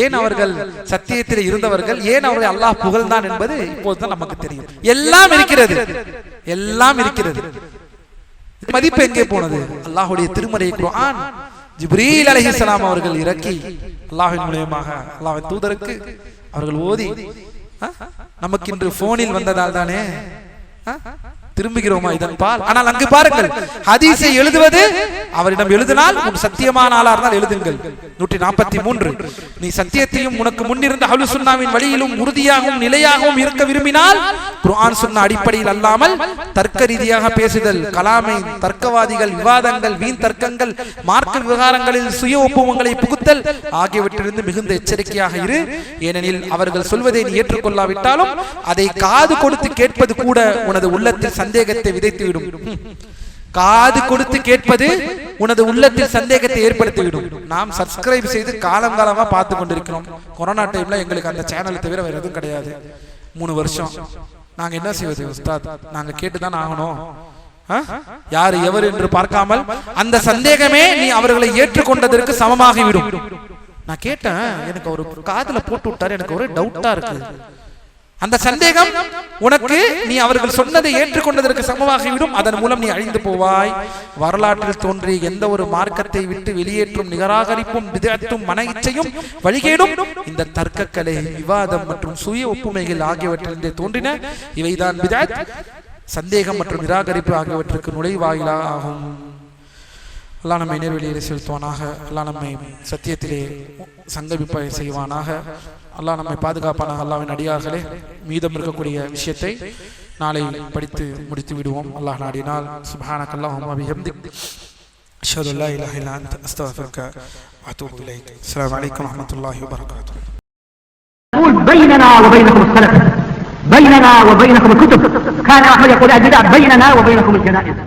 ஏன் அவர்கள் சத்தியத்தில் இருந்தவர்கள், ஏன் அவர்கள் அல்லாஹ் புகழ்ந்தான் என்பது இப்போதுதான் நமக்கு தெரியும். எல்லாம் இருக்கிறது, எல்லாம் இருக்கிறது. மதிப்பு எங்கே போனது? அல்லாஹ்வுடைய திருமறை குர்ஆன் ஜிப்ரீல் அலைஹிஸ்ஸலாம் அவர்கள் இறக்கி அல்லாஹ்வின் மூலமாக அல்லாஹ்வின் தூதருக்கு அவர்கள் ஓதி நமக்கு இன்று போனில் வந்ததால் தானே திரும்புகிறோமா இதன் பால்? ஆனால் அங்கு பாருங்கள், ஹதீஸை எழுதுவது அவரிடம் எழுதினால் உன் சத்தியமான ஆளா இருந்தால் எழுதுங்கள். 143 நீ சத்தியத்தையும் உனக்கு முன்னிருந்த அஹ்லு சுன்னாவின் வழியிலும் உறுதியாகவும் நிலையாகவும் இருக்க விரும்பினால் குர்ஆன் சுன்னா அடிப்படையில் அல்லாமல் தர்க்க ரீதியாக பேசுதல், கலாமை, தர்க்கவாதிகள், விவாதங்கள், வீண் தர்க்கங்கள், மார்க்க விவகாரங்களில் சுய ஒப்புவங்களை புகுத்தல் ஆகியவற்றிலிருந்து மிகுந்த எச்சரிக்கையாக இரு. ஏனெனில் அவர்கள் சொல்வதை நீ ஏற்றுக்கொள்ளாவிட்டாலும் அதை காது கொடுத்து கேட்பது கூட உனது உள்ளத்தில் சந்தேகத்தை விதைத்துவிடும். காது கொடுத்து கேட்பது உனது உள்ளத்தில் சந்தேகத்தை ஏற்படுத்திவிடும். நாம் சப்ஸ்கிரைப் செய்து காலம் காலமா பார்த்து கொண்டிருக்கிறோம். கொரோனா டைம்ல எங்களுக்கு அந்த சேனல் தவிர வேற எதுவும் கிடையாது. 3 வருஷம் நாங்க என்ன செய்வது உஸ்தாத்? நாங்க கேட்டுதான் ஆகணும். யாரு எவர் என்று பார்க்காமல் அந்த சந்தேகமே நீ அவர்களை ஏற்றுக்கொண்டதற்கு சமமாகிவிடும். நான் கேட்டேன், எனக்கு ஒரு காதுல போட்டு விட்டாரு, எனக்கு ஒரே டவுட்டா இருக்கு. அந்த சந்தேகம் உனக்கு நீ அவர்கள் சொன்னதை ஏற்றுக்கொண்டதற்கு சமமாகிவிடும். அதன் மூலம் நீ அழிந்து போவாய். வரலாற்றில் தோன்றிய எந்த ஒரு மார்க்கத்தை விட்டு வெளியேற்றும் நிராகரிப்பும் பிதஅத்தும் மன இச்சையும் வழிகேடும் இந்த தர்க்கக்கலை, விவாதம் மற்றும் சுய ஒப்புமைகள் ஆகியவற்றிலிருந்து தோன்றின. இவைதான் பிதஅத், சந்தேகம் மற்றும் நிராகரிப்பு ஆகியவற்றுக்கு நுழைவாயிலாகும். அல்லாஹ் நம்மை நேர்வழியிலே செலுத்துவானாக. அல்லாஹ் நம்மை சத்தியத்திலே சங்கமிப்ப செய்வானாக. அல்லாஹ் நம்மை பாதுகாப்பானாக. அல்லாஹ்வின் அடியார்களே, மீதம் இருக்கக்கூடிய விஷயத்தை நாளை படித்து முடித்து விடுவோம் அல்லாஹ் நாடினால். சுப்ஹானக அல்லாஹும்ம பிஹம்திக் அஷ்ஹது அல்லா இலாஹா இல்லா அன்த அஸ்தக்ஃபிருக வ அத்தூபு இலைக். அஸ்ஸலாமு அலைக்கும் வ ரஹ்மத்துல்லாஹி வ பரகாத்துஹு. بيننا وبينكم السلف، بيننا وبينكم الكتب. كان أحمد يقول البدع بيننا وبينكم الجنائز.